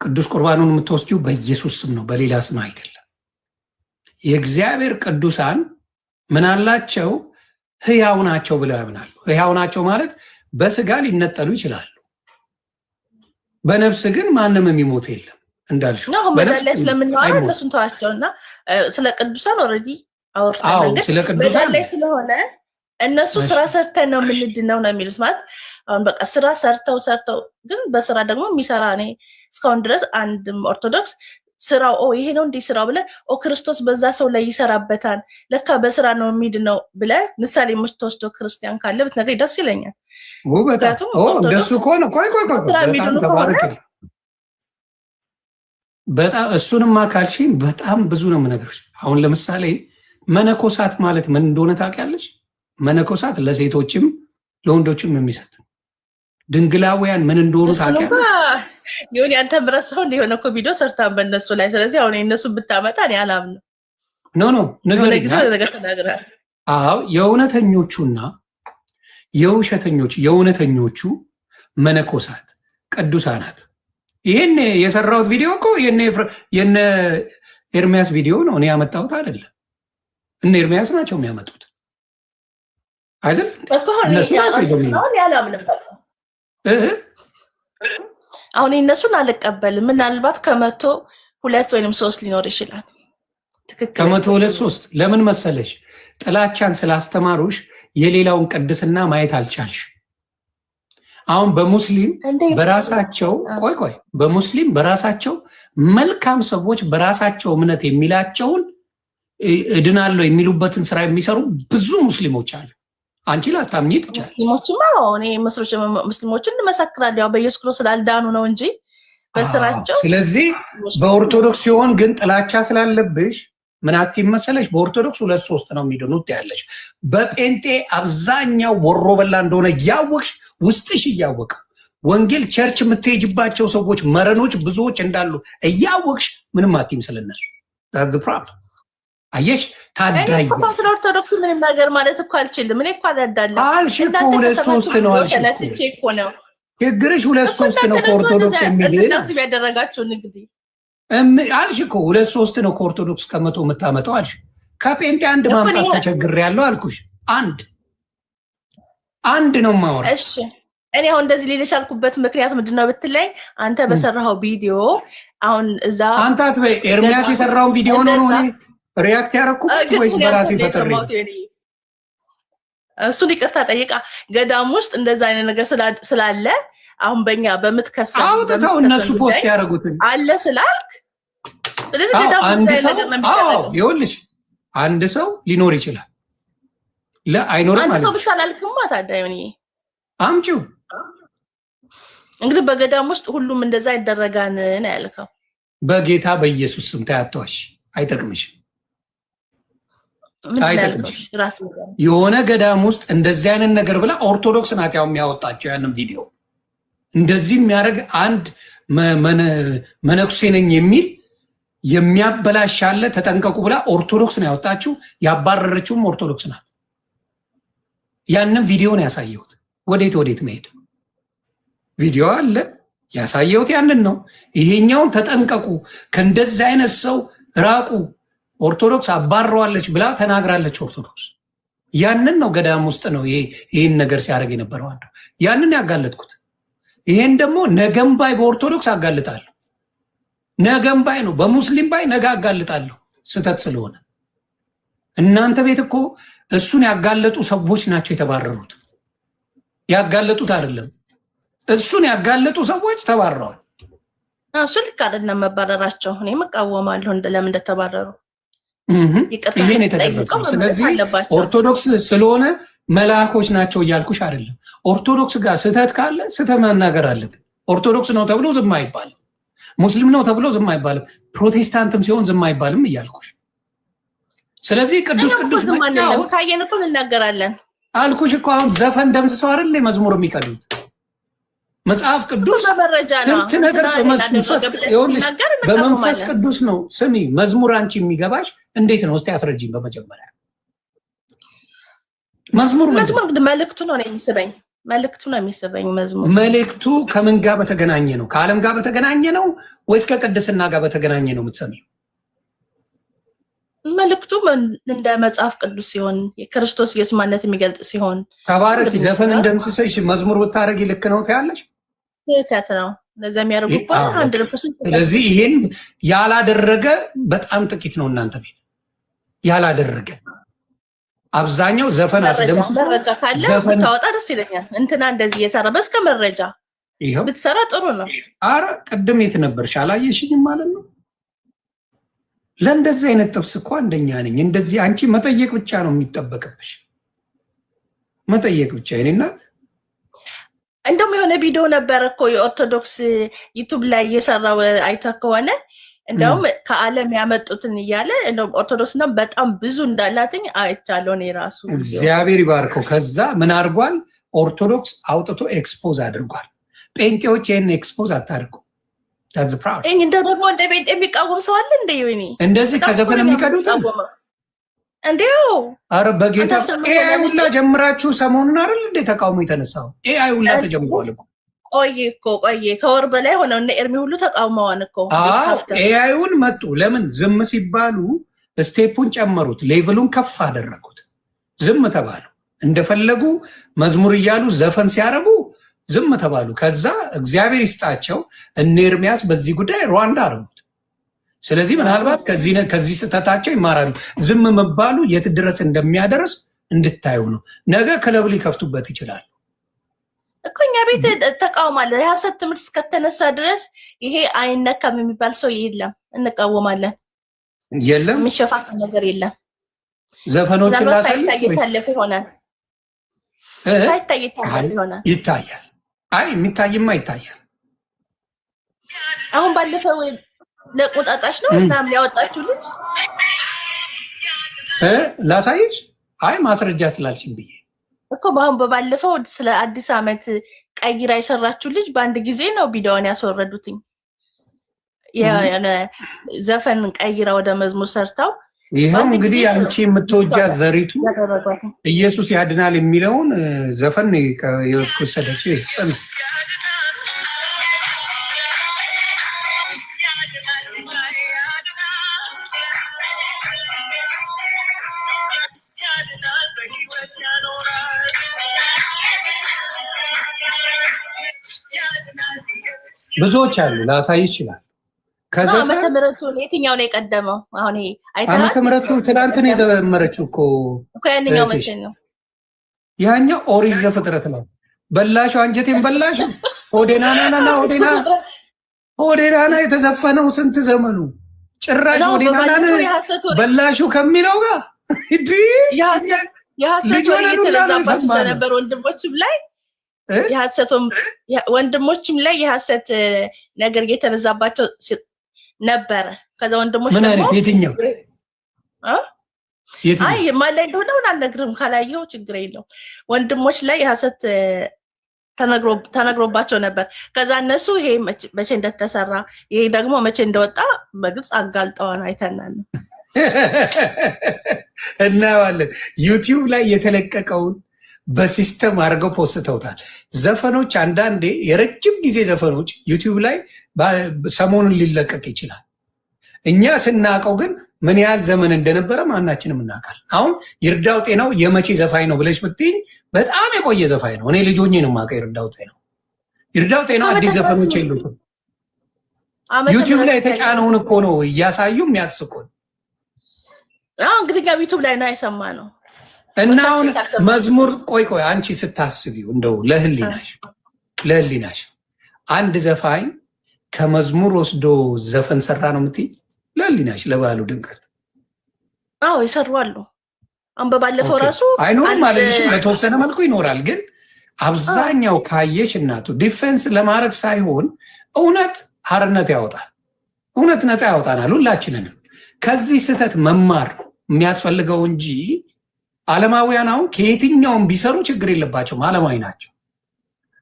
ቅዱስ ቁርባኑን የምትወስጂው በኢየሱስ ስም ነው፣ በሌላ ስም አይደለም። የእግዚአብሔር ቅዱሳን ምን አላቸው? ህያው ናቸው ብለው ያምናሉ። ህያው ናቸው ማለት በስጋ ሊነጠሉ ይችላሉ፣ በነፍስ ግን ማንም የሚሞት የለም እንዳልሽ ነው። በላይ ስለምንዋራ እነሱን ተዋቸውና ስለ ቅዱሳን ኦልሬዲ አውርተናል። ስለ ቅዱሳን ላይ ስለሆነ እነሱ ስራ ሰርተን ነው የምንድነው ነው የሚሉት። ማለት አሁን በቃ ስራ ሰርተው ግን በስራ ደግሞ የሚሰራ እኔ እስካሁን ድረስ አንድም ኦርቶዶክስ ስራው ይሄ ነው እንዲህ ስራው ብለ ክርስቶስ በዛ ሰው ላይ ይሰራበታል ለካ በስራ ነው የሚድነው ብለ ምሳሌ የምትወስደው ክርስቲያን ካለ ብትነግረኝ ደስ ይለኛል። እንደሱ ከሆነ ቆይ በጣም እሱንም አካልሽኝ በጣም ብዙ ነው የምነግርሽ። አሁን ለምሳሌ መነኮሳት ማለት ምን እንደሆነ ታውቂያለሽ? መነኮሳት ለሴቶችም ለወንዶችም የሚሰጥ ድንግላውያን ምን እንደሆኑ ታውቂያለሽ? ይሁን ያንተ ምረሰው እንደሆነ እኮ ቪዲዮ ሰርታን በእነሱ ላይ። ስለዚህ አሁን እነሱ ብታመጣ እኔ አላምንም። ኖ አዎ የእውነተኞቹና የእውነተኞቹ መነኮሳት ቅዱሳናት ይሄን የሰራሁት ቪዲዮ እኮ የነ ኤርሚያስ ቪዲዮ ነው። እኔ ያመጣሁት አይደለም። እነ ኤርሚያስ ናቸው የሚያመጡት አይደል? እነሱ ናቸው አሁን እነሱን አልቀበልም። ምናልባት ከመቶ 2 ወይም 3 ሊኖር ይችላል። ትክክል። ከመቶ 2 3 ለምን መሰለሽ? ጥላቻን ስላስተማሩሽ የሌላውን ቅድስና ማየት አልቻልሽ። አሁን በሙስሊም በራሳቸው በሙስሊም በራሳቸው መልካም ሰዎች በራሳቸው እምነት የሚላቸውን እድናለሁ የሚሉበትን ስራ የሚሰሩ ብዙ ሙስሊሞች አሉ። አንቺ ላታምኚ ትችላለሽ። ሙስሊሞችን እንመሰክራለን። ያው በኢየሱስ ክርስቶስ ስላልዳኑ ነው እንጂ በስራቸው። ስለዚህ በኦርቶዶክስ ሲሆን ግን ጥላቻ ስላለብሽ ምን አትይም መሰለሽ? በኦርቶዶክስ 2 3 ነው የሚድኑት ያለሽ። በጴንጤ አብዛኛው ወሮ በላ እንደሆነ እያወቅሽ ውስጥሽ እያወቀ ወንጌል ቸርች የምትሄጅባቸው ሰዎች መረኖች ብዙዎች እንዳሉ እያወቅሽ ምንም አትይም ስለነሱ። that's the problem። አየሽ ታዳይ ስለ ኦርቶዶክስ ምንም ነገር ማለት እኮ አልችልም። እኔ እኮ አዳዳለሁ አልሽ እኮ 2 3 ነው አልሽ እኮ ችግርሽ 2 3 ነው ከኦርቶዶክስ የሚድን ያደረጋችሁ እንግዲህ አልሽ እኮ 2 3 ነው ከኦርቶዶክስ ከመቶ የምታመጣው አልሽ። ከጴንጤ አንድ ማምጣት ተቸግሬያለሁ አልኩሽ። አንድ ነው ማወራ። እሺ እኔ አሁን እንደዚህ ሊልሽ አልኩበት ምክንያት ምንድነው ብትለኝ፣ አንተ በሰራው ቪዲዮ አሁን እዛ አንተ አትበይ ኤርሚያስ የሰራውን ቪዲዮ ነው እኔ ሪያክት ያደረኩት ወይስ በራሴ ፈጥሬ? እሱን ይቅርታ ጠይቃ ገዳም ውስጥ እንደዛ አይነት ነገር ስላለ አሁን በእኛ በምትከሰው አውጥተው እነሱ ፖስት ያደረጉትን አለ ስላልክ ስለዚህ ገዳም ይኸውልሽ አንድ ሰው ሊኖር ይችላል አይኖርም ማለት ነው። አንድ ሰው ብቻ አላልክማ ታዲያ እኔ አምጪው እንግዲህ በገዳም ውስጥ ሁሉም እንደዛ ይደረጋን ነው ያልከው። በጌታ በኢየሱስ ስም ታያቷሽ አይጠቅምሽም። የሆነ ገዳም ውስጥ እንደዚህ አይነት ነገር ብላ ኦርቶዶክስ ናት ያው የሚያወጣቸው ያንን ቪዲዮ እንደዚህ የሚያደርግ አንድ መነኩሴ ነኝ የሚል የሚያበላሽ አለ ተጠንቀቁ ብላ ኦርቶዶክስ ነው ያወጣችው። ያባረረችውም ኦርቶዶክስ ናት። ያንን ቪዲዮ ነው ያሳየሁት። ወዴት መሄድ ቪዲዮ አለ ያሳየሁት ያንን ነው። ይሄኛውን ተጠንቀቁ፣ ከእንደዚህ አይነት ሰው ራቁ፣ ኦርቶዶክስ አባረዋለች ብላ ተናግራለች ኦርቶዶክስ። ያንን ነው ገዳም ውስጥ ነው ይሄን ነገር ሲያደርግ የነበረው አንዱ ያንን ያጋለጥኩት። ይሄን ደግሞ ነገም ባይ በኦርቶዶክስ አጋልጣለሁ። ነገም ባይ ነው በሙስሊም ባይ ነገ አጋልጣለሁ። ስተት ስለሆነ እናንተ ቤት እኮ እሱን ያጋለጡ ሰዎች ናቸው የተባረሩት። ያጋለጡት አይደለም። እሱን ያጋለጡ ሰዎች ተባረዋል። እሱ ልክ አይደለም መባረራቸው። እኔ መቃወማለሁ ለምን እንደተባረሩ። ይሄን የተደረገው ስለዚህ ኦርቶዶክስ ስለሆነ መላእኮች ናቸው እያልኩሽ አይደለም። ኦርቶዶክስ ጋር ስተት ካለ ስተት መናገር አለብን። ኦርቶዶክስ ነው ተብሎ ዝም አይባልም። ሙስሊም ነው ተብሎ ዝም አይባልም። ፕሮቴስታንትም ሲሆን ዝም አይባልም እያልኩሽ። ስለዚህ ቅዱስ ካየን እኮ እንናገራለን አልኩሽ እኮ። አሁን ዘፈን ደምስሰው አይደል መዝሙር የሚቀዱት? መጽሐፍ ቅዱስ እንት ነገር በመንፈስ ቅዱስ ነው። ስሚ መዝሙር አንቺ የሚገባሽ እንዴት ነው? እስቲ አስረጂኝ በመጀመሪያ። መዝሙር መልእክቱ ነው የሚስበኝ። መዝሙር መልእክቱ ከምን ጋር በተገናኘ ነው? ከዓለም ጋር በተገናኘ ነው ወይስ ከቅድስና ጋር በተገናኘ ነው የምትሰሚው? መልእክቱ እንደ መጽሐፍ ቅዱስ ሲሆን የክርስቶስ ኢየሱስ ማንነት የሚገልጽ ሲሆን ተባረክ። ዘፈን እንደምስሰሽ መዝሙር ብታረጊ ልክ ነው ትያለሽ? ትክክል ነው። ለዛ የሚያደርጉ 100%። ስለዚህ ይሄን ያላደረገ በጣም ጥቂት ነው እናንተ ቤት ያላደረገ። አብዛኛው ዘፈን አስደምስሶ ዘፈን ታወጣ ደስ ይለኛል። እንትና እንደዚህ የሰራ በስከ መረጃ ብትሰራ ጥሩ ነው። አረ ቅድም የት ነበርሽ? አላየሽኝም ማለት ነው። ለእንደዚህ አይነት ጥብስ እኮ አንደኛ ነኝ። እንደዚህ አንቺ መጠየቅ ብቻ ነው የሚጠበቅብሽ፣ መጠየቅ ብቻ። የኔ እናት እንደውም የሆነ ቪዲዮ ነበረ እኮ የኦርቶዶክስ ዩቱብ ላይ እየሰራው አይተህ ከሆነ እንደውም ከዓለም ያመጡትን እያለ እንደውም ኦርቶዶክስ ነው በጣም ብዙ እንዳላትኝ አይቻለሁ እኔ ራሱ። እግዚአብሔር ይባርከው። ከዛ ምን አድርጓል? ኦርቶዶክስ አውጥቶ ኤክስፖዝ አድርጓል። ጴንጤዎች ይህን ኤክስፖዝ አታድርጉ። ደግሞ እንደ ቤት የሚቃወም ሰው አለ እንደ ይወኒ እንደዚህ ከዘፈን የሚቀዱት እንዴው አረ በጌታ ኤአይ ሁላ ጀምራችሁ ሰሞኑን አይደል እንደ ተቃውሞ የተነሳው? ኤአይ ሁላ ተጀምሯል እኮ። ቆየ ከወር በላይ ሆነው እነ ኤርሚ ሁሉ ተቃውመዋን እኮ። ኤአይውን መጡ። ለምን ዝም ሲባሉ ስቴፑን ጨመሩት፣ ሌቭሉን ከፍ አደረጉት። ዝም ተባሉ። እንደፈለጉ መዝሙር እያሉ ዘፈን ሲያረጉ ዝም ተባሉ። ከዛ እግዚአብሔር ይስጣቸው እነ ኤርሚያስ በዚህ ጉዳይ ሩዋንዳ አረጉት። ስለዚህ ምናልባት ከዚህ ስህተታቸው ይማራሉ። ዝም መባሉ የት ድረስ እንደሚያደርስ እንድታዩ ነው። ነገ ክለብ ሊከፍቱበት ይችላል እኮ። እኛ ቤት ተቃውማለን። የሐሰት ትምህርት እስከተነሳ ድረስ ይሄ አይነካም የሚባል ሰው የለም። እንቃወማለን። የለም የሚሸፋፈን ነገር የለም። ዘፈኖችን ላሳይ ይሆናል ሳይታይ ይሆናል። ይታያል። አይ የሚታይማ ይታያል። አሁን ባለፈው ለቁጣጣሽ ነው እና የሚያወጣችሁ ልጅ ላሳይሽ። አይ ማስረጃ ስላልሽኝ ብዬ እኮ በአሁን በባለፈው ስለ አዲስ ዓመት ቀይራ የሰራችሁ ልጅ በአንድ ጊዜ ነው ቪዲዮውን ያስወረዱትኝ። ዘፈን ቀይራ ወደ መዝሙር ሰርታው ይኸው እንግዲህ አንቺ የምትወጃት ዘሪቱ ኢየሱስ ያድናል የሚለውን ዘፈን የወሰደችው ብዙዎች አሉ። ላሳይ ይችላል። ዓመተ ምሕረቱ የትኛው ነው የቀደመው? አሁን ይሄ ዓመተ ምሕረቱ ትናንት ነው የዘመረችው እኮ ያንኛው መቼ ነው? ያኛው ኦሪት ዘፍጥረት ነው። በላሹ አንጀቴን በላሹ ኦዴናናና ኦዴናና የተዘፈነው ስንት ዘመኑ ጭራሽ ኦዴናናን በላሹ ከሚለው ጋር ልጅ የተበዛባቸው ስለነበር ወንድሞችም ላይ የሐሰት ነገር እየተበዛባቸው ነበረ። ከዛ ወንድሞች ምን አይነት የትኛው አይ ማን ላይ እንደሆነ አልነግርም፣ ካላየው ችግር የለው። ወንድሞች ላይ የሐሰት ተነግሮባቸው ነበር። ከዛ እነሱ ይሄ መቼ እንደተሰራ ይሄ ደግሞ መቼ እንደወጣ በግልጽ አጋልጠዋን አይተናል። እናዋለን ዩቲዩብ ላይ የተለቀቀውን በሲስተም አድርገው ፖስተውታል። ዘፈኖች አንዳንዴ የረጅም ጊዜ ዘፈኖች ዩቲዩብ ላይ ሰሞኑን ሊለቀቅ ይችላል። እኛ ስናውቀው ግን ምን ያህል ዘመን እንደነበረ ማናችንም እናውቃለን። አሁን ይርዳው ጤናው የመቼ ዘፋኝ ነው ብለሽ ብትይኝ በጣም የቆየ ዘፋኝ ነው። እኔ ልጅ ሆኜ ነው የማውቀው ይርዳው ጤናው አዲስ ዘፈኖች የሉትም። ዩቲዩብ ላይ የተጫነውን እኮ ነው እያሳዩ የሚያስቁን። እንግዲህ ዩቲዩብ ላይ ነው የሰማነው። እና አሁን መዝሙር ቆይ አንቺ ስታስቢው እንደው ለህሊናሽ አንድ ዘፋኝ ከመዝሙር ወስዶ ዘፈን ሰራ ነው የምትይ? ለህሊናሽ ለባህሉ ድምቀት ይሰሩ አሉ። ባለፈው ራሱ አይኖርም አለልሽም። በተወሰነ መልኩ ይኖራል፣ ግን አብዛኛው ካየሽ እናቱ ዲፌንስ ለማድረግ ሳይሆን እውነት ሀርነት ያወጣል፣ እውነት ነፃ ያወጣናል። ሁላችንንም ከዚህ ስህተት መማር የሚያስፈልገው እንጂ ዓለማውያን አሁን ከየትኛውም ቢሰሩ ችግር የለባቸውም፣ ዓለማዊ ናቸው።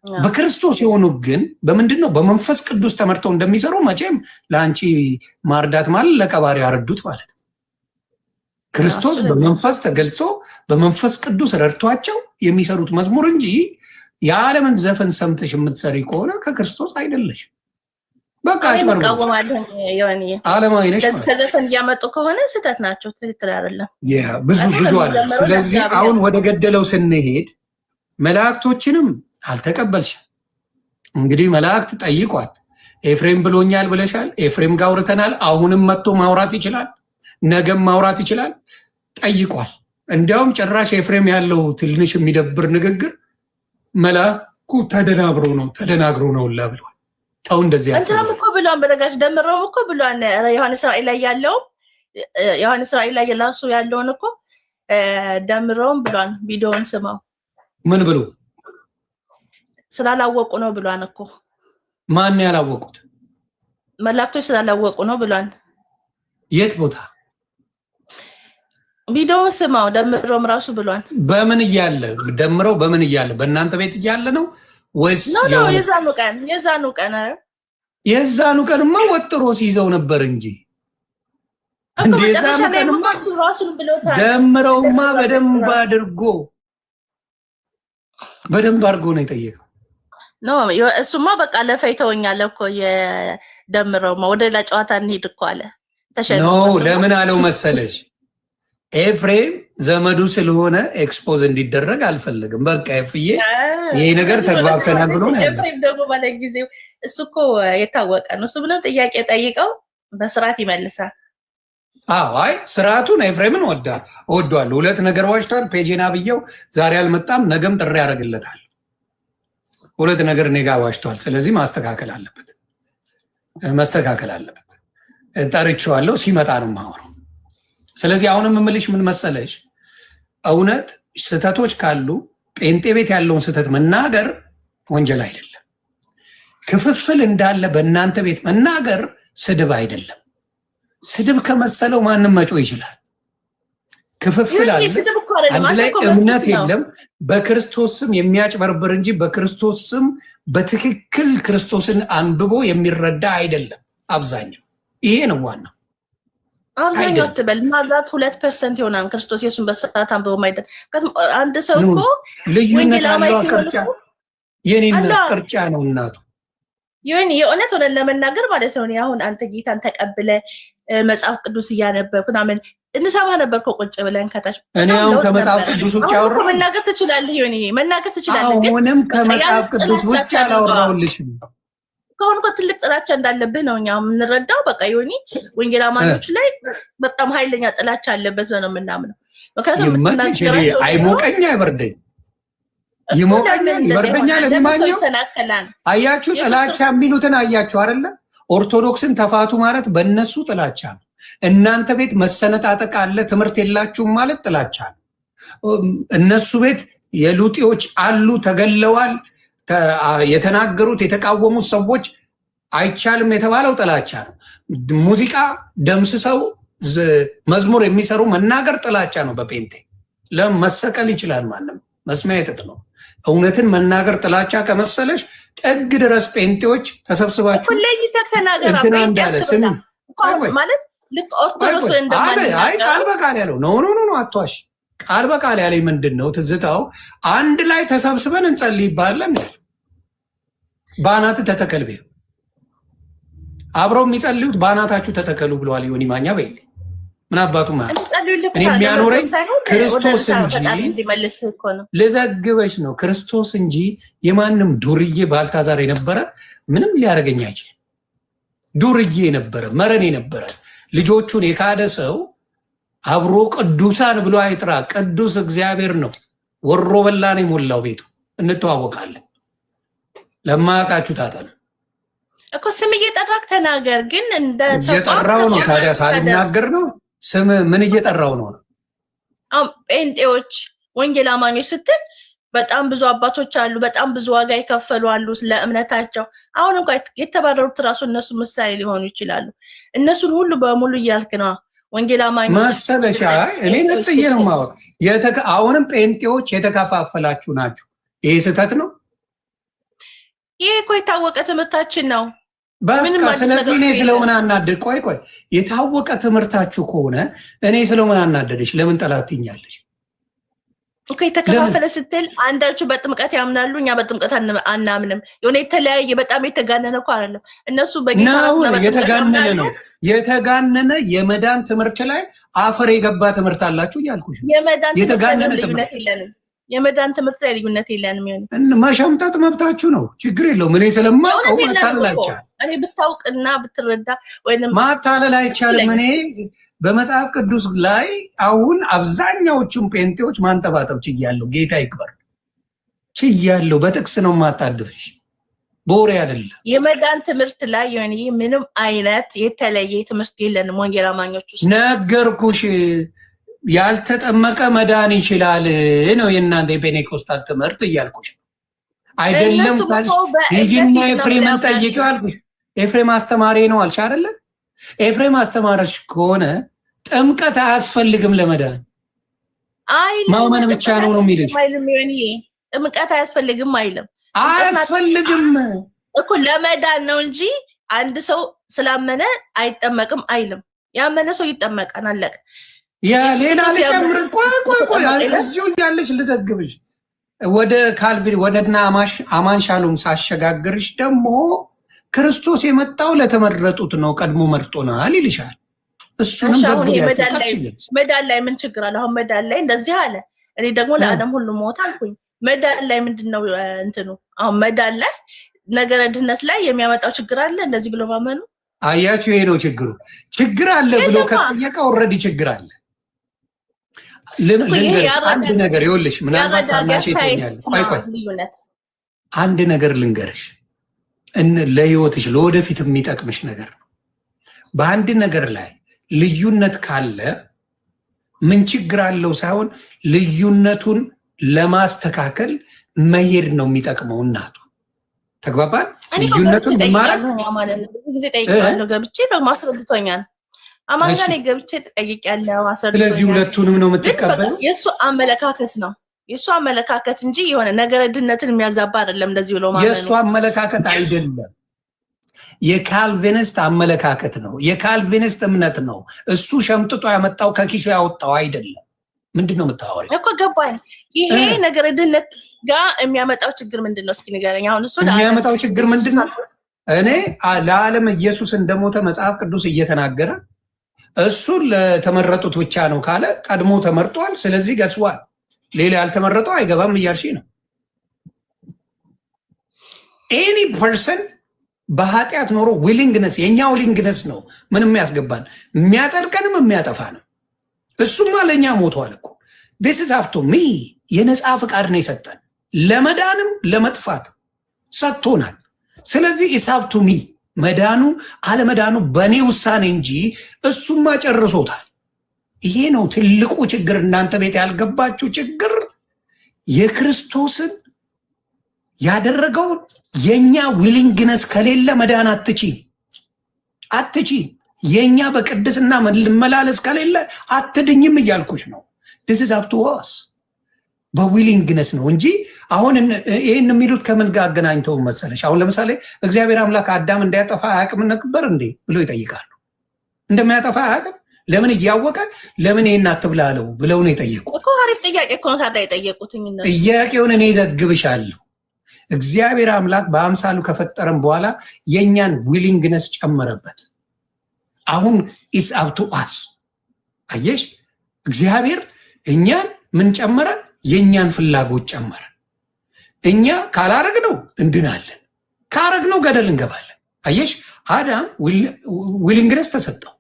በክርስቶስ የሆኑ ግን በምንድን ነው? በመንፈስ ቅዱስ ተመርተው እንደሚሰሩ መቼም ለአንቺ ማርዳት ማለት ለቀባሪ ያረዱት ማለት ነው። ክርስቶስ በመንፈስ ተገልጾ በመንፈስ ቅዱስ ረድቷቸው የሚሰሩት መዝሙር እንጂ የዓለምን ዘፈን ሰምተሽ የምትሰሪ ከሆነ ከክርስቶስ አይደለሽም። በቃ ዓለማዊ ነሽ። ከዘፈን እያመጡ ከሆነ ስህተት ናቸው፣ ትክክል አይደለም። ብዙ አለ። ስለዚህ አሁን ወደ ገደለው ስንሄድ መላእክቶችንም አልተቀበልሽም። እንግዲህ መላእክት ጠይቋል። ኤፍሬም ብሎኛል ብለሻል። ኤፍሬም ጋር አውርተናል። አሁንም መጥቶ ማውራት ይችላል፣ ነገም ማውራት ይችላል። ጠይቋል። እንዲያውም ጭራሽ ኤፍሬም ያለው ትንሽ የሚደብር ንግግር መልአኩ ተደናግሮ ነው ላ ብሏል። ተው እንደዚህ እንትራም እኮ ብሏን በነጋሽ ደምረውም እኮ ብሏን ዮሐንስ ራእይ ላይ ላሱ ያለውን እኮ ደምረውም ብሏን። ቪዲዮውን ስማው። ምን ብሎ ስላላወቁ ነው ብሏን እኮ። ማን ያላወቁት? መላእክቶች ስላላወቁ ነው ብሏን። የት ቦታ? ቪዲዮውን ስማው። ደምረውም ራሱ ብሏን። በምን እያለ ደምረው? በምን እያለ? በእናንተ ቤት እያለ ነው ወይስ? ነው የዛኑ ቀንማ ወጥሮ ሲይዘው ነበር እንጂ ደምረውማ በደንብ አድርጎ ነው የጠየቀው። ኖ እሱማ በቃ ለፈይተውኛል እኮ የደምረውማ ወደ ሌላ ጨዋታ እንሂድ እኮ አለ። ኖ ለምን አለው መሰለሽ? ኤፍሬም ዘመዱ ስለሆነ ኤክስፖዝ እንዲደረግ አልፈልግም። በቃ ኤፍዬ ይሄ ነገር ተግባብተናል ብሎ ነው ያለው። ኤፍሬም ደግሞ ባለጊዜው እሱ እኮ የታወቀ ነው። እሱ ምንም ጥያቄ ጠይቀው በስርዓት ይመልሳል። አይ ስርዓቱን ኤፍሬምን እወዷለሁ። ሁለት ነገር ዋሽቷል። ፔጄና ብየው ዛሬ አልመጣም፣ ነገም ጥሪ ያደርግለታል። ሁለት ነገር እኔ ጋ ዋሽቷል። ስለዚህ ማስተካከል አለበት። ጠርቼዋለሁ፣ ሲመጣ ነው የማወራው። ስለዚህ አሁንም የምልሽ ምን መሰለሽ፣ እውነት ስህተቶች ካሉ ጴንጤ ቤት ያለውን ስህተት መናገር ወንጀል አይደለም። ክፍፍል እንዳለ በእናንተ ቤት መናገር ስድብ አይደለም። ስድብ ከመሰለው ማንም መጮ ይችላል። ክፍፍል አለ፣ አንድ ላይ እምነት የለም። በክርስቶስ ስም የሚያጭበርብር እንጂ በክርስቶስ ስም በትክክል ክርስቶስን አንብቦ የሚረዳ አይደለም አብዛኛው። ይሄ ነው ዋናው። አብዛኛው አትበል ማዛት 2% ይሆናል ክርስቶስ ኢየሱስን በስርዓት አንብቦ ማይደል። አንድ ሰው እኮ ልዩነት አለው። ቅርጫ የኔና ቅርጫ ነው እናቱ። ይሁን የእውነት ሆነን ለመናገር ማለት ነው። አሁን አንተ ጌታን ተቀብለ መጽሐፍ ቅዱስ እያነበብክ ምናምን እንሰማ ነበር እኮ ቁጭ ብለን ከታች። እኔ አሁን ከመጽሐፍ ቅዱስ ውጭ አወራሁ። መናገር ትችላለህ። ይሁን መናገር ትችላለህ። አሁንም ከመጽሐፍ ቅዱስ ውጭ አላወራሁልሽም። ከሆነ እኮ ትልቅ ጥላቻ እንዳለብህ ነው እኛ የምንረዳው። በቃ ዮኒ ወንጌል አማኞች ላይ በጣም ኃይለኛ ጥላቻ አለበት ነው የምናምነው። ምክንያቱም አይሞቀኝ አይበርደኝ፣ ይሞቀኛል ይበርደኛል። ለማንኛው አያችሁ ጥላቻ የሚሉትን አያችሁ አይደለ? ኦርቶዶክስን ተፋቱ ማለት በእነሱ ጥላቻ ነው። እናንተ ቤት መሰነጣጠቅ አለ፣ ትምህርት የላችሁም ማለት ጥላቻ ነው። እነሱ ቤት የሉጤዎች አሉ፣ ተገለዋል። የተናገሩት የተቃወሙት ሰዎች አይቻልም የተባለው ጥላቻ ነው። ሙዚቃ ደምስሰው መዝሙር የሚሰሩ መናገር ጥላቻ ነው። በጴንጤ ለመሰቀል ይችላል ማንም መስሚያ የጥጥ ነው። እውነትን መናገር ጥላቻ ከመሰለሽ ጥግ ድረስ ጴንጤዎች ተሰብስባችሁ እንትና እንዳለ ስሚ ማለት ልክ ኦርቶዶክስ ቃል በቃል ያለው ኖ አትዋሽ። ቃል በቃል ያለኝ ምንድን ነው ትዝታው? አንድ ላይ ተሰብስበን እንጸልይ ይባላል። በአናት ተተከል ቤ አብረው የሚጸልዩት በአናታችሁ ተተከሉ ብለዋል ዮኒ ማኛ በይል ምን አባቱ ማለት እኔ የሚያኖረኝ ክርስቶስ እንጂ ልዘግበሽ ነው ክርስቶስ እንጂ የማንም ዱርዬ ባልታዛር የነበረ ምንም ሊያደርገኝ አይችልም። ዱርዬ የነበረ መረን የነበረ ልጆቹን የካደ ሰው አብሮ ቅዱሳን ብሎ አይጥራ። ቅዱስ እግዚአብሔር ነው። ወሮ በላን የሞላው ቤቱ። እንተዋወቃለን። ለማያውቃችሁ ታጠኑ እኮ ስም እየጠራክ ተናገር። ግን እንደ እየጠራው ነው ታዲያ ሳልናገር ነው ስም ምን እየጠራው ነው? ጴንጤዎች ወንጌል አማኞች ስትል በጣም ብዙ አባቶች አሉ፣ በጣም ብዙ ዋጋ የከፈሉ አሉ ለእምነታቸው። አሁን እንኳን የተባረሩት ራሱ እነሱ ምሳሌ ሊሆኑ ይችላሉ። እነሱን ሁሉ በሙሉ እያልክ ነው ወንጌል አማኞች መሰለሽ? እኔ ነጥዬ ነው ማለት አሁንም ጴንጤዎች የተከፋፈላችሁ ናችሁ። ይሄ ስህተት ነው። ይሄ እኮ የታወቀ ትምህርታችን ነው። በቃ ስለዚህ እኔ ስለምን አናደድ? ቆይ የታወቀ ትምህርታችሁ ከሆነ እኔ ስለምን አናደድሽ? ለምን ጠላት ትኛለሽ? ኦኬ ተከፋፈለ ስትል አንዳችሁ በጥምቀት ያምናሉ፣ እኛ በጥምቀት አናምንም። የሆነ የተለያየ በጣም የተጋነነ እኮ አይደለም። እነሱ በጌታ የተጋነነ ነው። የተጋነነ የመዳን ትምህርት ላይ አፈር የገባ ትምህርት አላችሁ እያልኩሽ። የተጋነነ ትምህርት የለንም። የመዳን ትምህርት ላይ ልዩነት የለንም። መሸምጠጥ መብታችሁ ነው፣ ችግር የለውም። እኔ ስለማውቀው ማታለል አይቻልም። እኔ ብታውቅና ብትረዳ ወይንም ማታለል አይቻልም። እኔ በመጽሐፍ ቅዱስ ላይ አሁን አብዛኛዎቹን ጴንጤዎች ማንጠባጠብ ችያለሁ። ጌታ ይክበር ችያለሁ። በጥቅስ ነው ማታድፍሽ፣ በወሬ አይደለም። የመዳን ትምህርት ላይ የሆነ ምንም አይነት የተለየ ትምህርት የለንም። ወንጌል አማኞች ውስጥ ነገርኩሽ። ያልተጠመቀ መዳን ይችላል ነው የእናንተ የፔኔኮስታል ትምህርት እያልኩሽ አይደለም። ሂጂና ኤፍሬምን ጠይቂው አልኩሽ። ኤፍሬም አስተማሪ ነው አልሽ አይደለ? ኤፍሬም አስተማሪሽ ከሆነ ጥምቀት አያስፈልግም ለመዳን ማመን ብቻ ነው የሚልሽ። ጥምቀት አያስፈልግም አይልም። አያስፈልግም እኮ ለመዳን ነው እንጂ አንድ ሰው ስላመነ አይጠመቅም አይልም። ያመነ ሰው ይጠመቃል። አለቀ። ያ ሌላ ልጨምር። ቆይ እዚሁ ያለች ልዘግብሽ ወደ ካልቪን ወደና አማን ሻሎም ሳሸጋግርሽ ደግሞ ክርስቶስ የመጣው ለተመረጡት ነው፣ ቀድሞ መርጦናል ይልሻል። እሱንም መዳን ላይ ምን ችግር አለ? አሁን መዳን ላይ እንደዚህ አለ። እኔ ደግሞ ለዓለም ሁሉ ሞት አልኩኝ። መዳን ላይ ምንድነው እንትኑ? አሁን መዳን ላይ ነገረ ድህነት ላይ የሚያመጣው ችግር አለ እንደዚህ ብሎ ማመኑ። አያችሁ፣ ይሄ ነው ችግሩ። ችግር አለ ብሎ ከጠየቀ ኦልሬዲ ችግር አለ። ልንገርሽ አንድ ነገር ይኸውልሽ፣ ምናልባት ታናሽ ይተኛል። ቆይ አንድ ነገር ልንገርሽ፣ ለህይወትሽ ለወደፊት የሚጠቅምሽ ነገር ነው። በአንድ ነገር ላይ ልዩነት ካለ ምን ችግር አለው ሳይሆን ልዩነቱን ለማስተካከል መሄድ ነው የሚጠቅመው። እናቱ ተግባባን። ልዩነቱን ማድረግ ገብቼ ደግሞ አስረድቶኛል። አማንጋ ላይ ገብቼ ጠይቄያለሁ። ስለዚህ ሁለቱንም ነው የምትቀበለው። የእሱ አመለካከት ነው የእሱ አመለካከት እንጂ የሆነ ነገረ ድህነትን የሚያዛባ አይደለም። እንደዚህ ብሎ ማለት ነው። የእሱ አመለካከት አይደለም፣ የካልቪኒስት አመለካከት ነው። የካልቪኒስት እምነት ነው። እሱ ሸምጥጦ ያመጣው ከኪሱ ያወጣው አይደለም። ምንድን ነው የምታወሪው እኮ? ገባኝ። ይሄ ነገረ ድህነት ጋር የሚያመጣው ችግር ምንድን ነው? እስኪ ንገረኝ። አሁን እሱ የሚያመጣው ችግር ምንድን ነው? እኔ ለዓለም ኢየሱስ እንደሞተ መጽሐፍ ቅዱስ እየተናገረ እሱ ለተመረጡት ብቻ ነው ካለ ቀድሞ ተመርጧል። ስለዚህ ገስዋል ሌላ ያልተመረጠው አይገባም እያልሽ ነው። ኤኒ ፐርሰን በኃጢአት ኖሮ ዊሊንግነስ የኛ ዊሊንግነስ ነው ምንም ያስገባን የሚያጸድቀንም የሚያጠፋ ነው። እሱማ ለእኛ ሞቷል እኮ። this is up to me የነፃ ፍቃድ ነው የሰጠን፣ ለመዳንም ለመጥፋት ሰጥቶናል። ስለዚህ it's up to me መዳኑ አለመዳኑ በእኔ ውሳኔ እንጂ እሱማ ጨርሶታል። ይሄ ነው ትልቁ ችግር። እናንተ ቤት ያልገባችሁ ችግር የክርስቶስን ያደረገውን የኛ ዊሊንግነስ ከሌለ መዳን አትቺ የኛ በቅድስና መላለስ ከሌለ አትድኝም እያልኩሽ ነው። this is up to us በዊሊንግነስ ነው እንጂ አሁን ይሄን የሚሉት ከምን ጋር አገናኝተው መሰለሽ? አሁን ለምሳሌ እግዚአብሔር አምላክ አዳም እንዳያጠፋ አያውቅም ነበር እንዴ ብሎ ይጠይቃሉ። እንደማያጠፋ አያውቅም? ለምን እያወቀ ለምን ይሄን አትብላ አለው ብለው ነው የጠየቁት እኮ። አሪፍ ጥያቄ እኮ ነው ታዲያ የጠየቁት። ጥያቄውን እኔ ዘግብሻለሁ። እግዚአብሔር አምላክ በአምሳሉ ከፈጠረን በኋላ የኛን ዊሊንግነስ ጨመረበት። አሁን ኢስ አፕ ቱ አስ። አየሽ፣ እግዚአብሔር እኛን ምን ጨመረ? የኛን ፍላጎት ጨመረ። እኛ ካላረግነው እንድናለን፣ ካረግነው ገደል እንገባለን። አየሽ፣ አዳም ዊሊንግነስ ተሰጠው።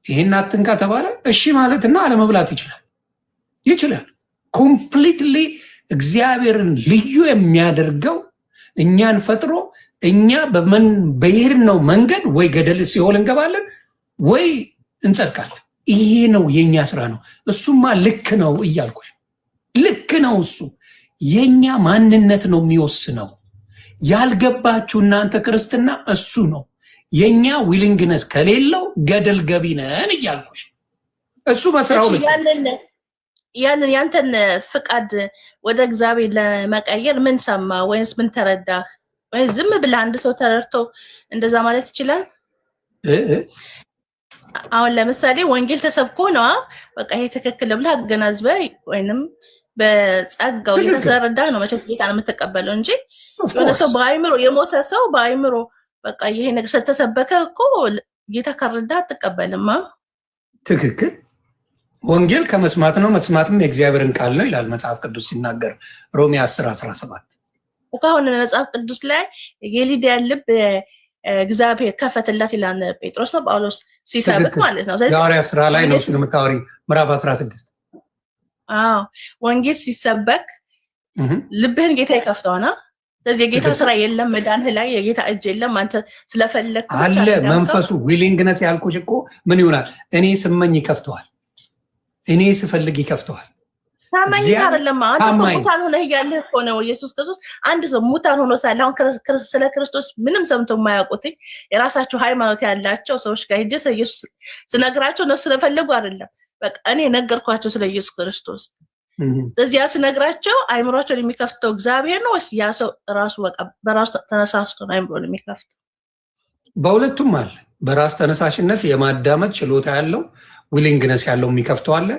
ይሄን አትንካ ተባለ፣ እሺ ማለትና አለመብላት ይችላል። ኮምፕሊትሊ እግዚአብሔርን ልዩ የሚያደርገው እኛን ፈጥሮ እኛ በሄድነው መንገድ ወይ ገደል ሲኦል እንገባለን ወይ እንጸድቃለን። ይሄ ነው የኛ ስራ ነው። እሱማ ልክ ነው እያልኩሽ፣ ልክ ነው። እሱ የኛ ማንነት ነው የሚወስነው። ያልገባችሁ እናንተ ክርስትና እሱ ነው። የኛ ዊሊንግነስ ከሌለው ገደል ገቢ ነን እያልኩሽ፣ እሱ በስራው ልክ ያንን ያንተን ፍቃድ ወደ እግዚአብሔር ለመቀየር ምን ሰማ ወይስ ምን ተረዳህ? ወይ ዝም ብለህ አንድ ሰው ተረድቶ እንደዛ ማለት ይችላል? አሁን ለምሳሌ ወንጌል ተሰብኮ ነው በቃ ይሄ ትክክል ብለህ አገናዝበህ ወይንም በጸጋው የተረዳህ ነው መቼስ ጌታን የምትቀበለው እንጂ የሆነ ሰው በአይምሮ የሞተ ሰው በአይምሮ በቃ ይሄ ነገር ስለተሰበከ እኮ ጌታ ካረዳህ አትቀበልማ። ትክክል። ወንጌል ከመስማት ነው፣ መስማትም የእግዚአብሔርን ቃል ነው ይላል መጽሐፍ ቅዱስ ሲናገር ሮሜ 10:17። አሁን መጽሐፍ ቅዱስ ላይ የሊዲያ ልብ እግዚአብሔር ከፈተላት ይላል ጴጥሮስ ነው ጳውሎስ ሲሰብክ ማለት ነው። ስለዚህ ሐዋርያት ሥራ ላይ ነው እሱን የምታወሪ ምዕራፍ 16። ወንጌል ሲሰበክ ልብህን ጌታ ይከፍተውና ስለዚህ የጌታ ስራ የለም መዳንህ ላይ የጌታ እጅ የለም። አንተ ስለፈለክ አለ መንፈሱ ዊሊንግነስ ያልኩሽ እኮ ምን ይሆናል? እኔ ስመኝ ይከፍተዋል፣ እኔ ስፈልግ ይከፍተዋል። ታማኝ አይደለም። አንተ ሙታን ሆነህ እያለህ እኮ ነው ኢየሱስ ክርስቶስ። አንድ ሰው ሙታን ሆኖ ሳለ አሁን ስለ ክርስቶስ ምንም ሰምቶ የማያውቁት የራሳቸው ሃይማኖት ያላቸው ሰዎች ጋር ሂጅ ስለ ኢየሱስ ስነግራቸው እነሱ ስለፈለጉ አይደለም፣ በቃ እኔ ነገርኳቸው ስለ ኢየሱስ ክርስቶስ። ስለዚህ ያ ስነግራቸው አይምሮቸውን የሚከፍተው እግዚአብሔር ነው ወይስ ያ ሰው ራሱ በቃ በራሱ ተነሳስቶ ነው አይምሮን የሚከፍተው? በሁለቱም አለ። በራስ ተነሳሽነት የማዳመጥ ችሎታ ያለው ዊሊንግነስ ያለው የሚከፍተው አለ።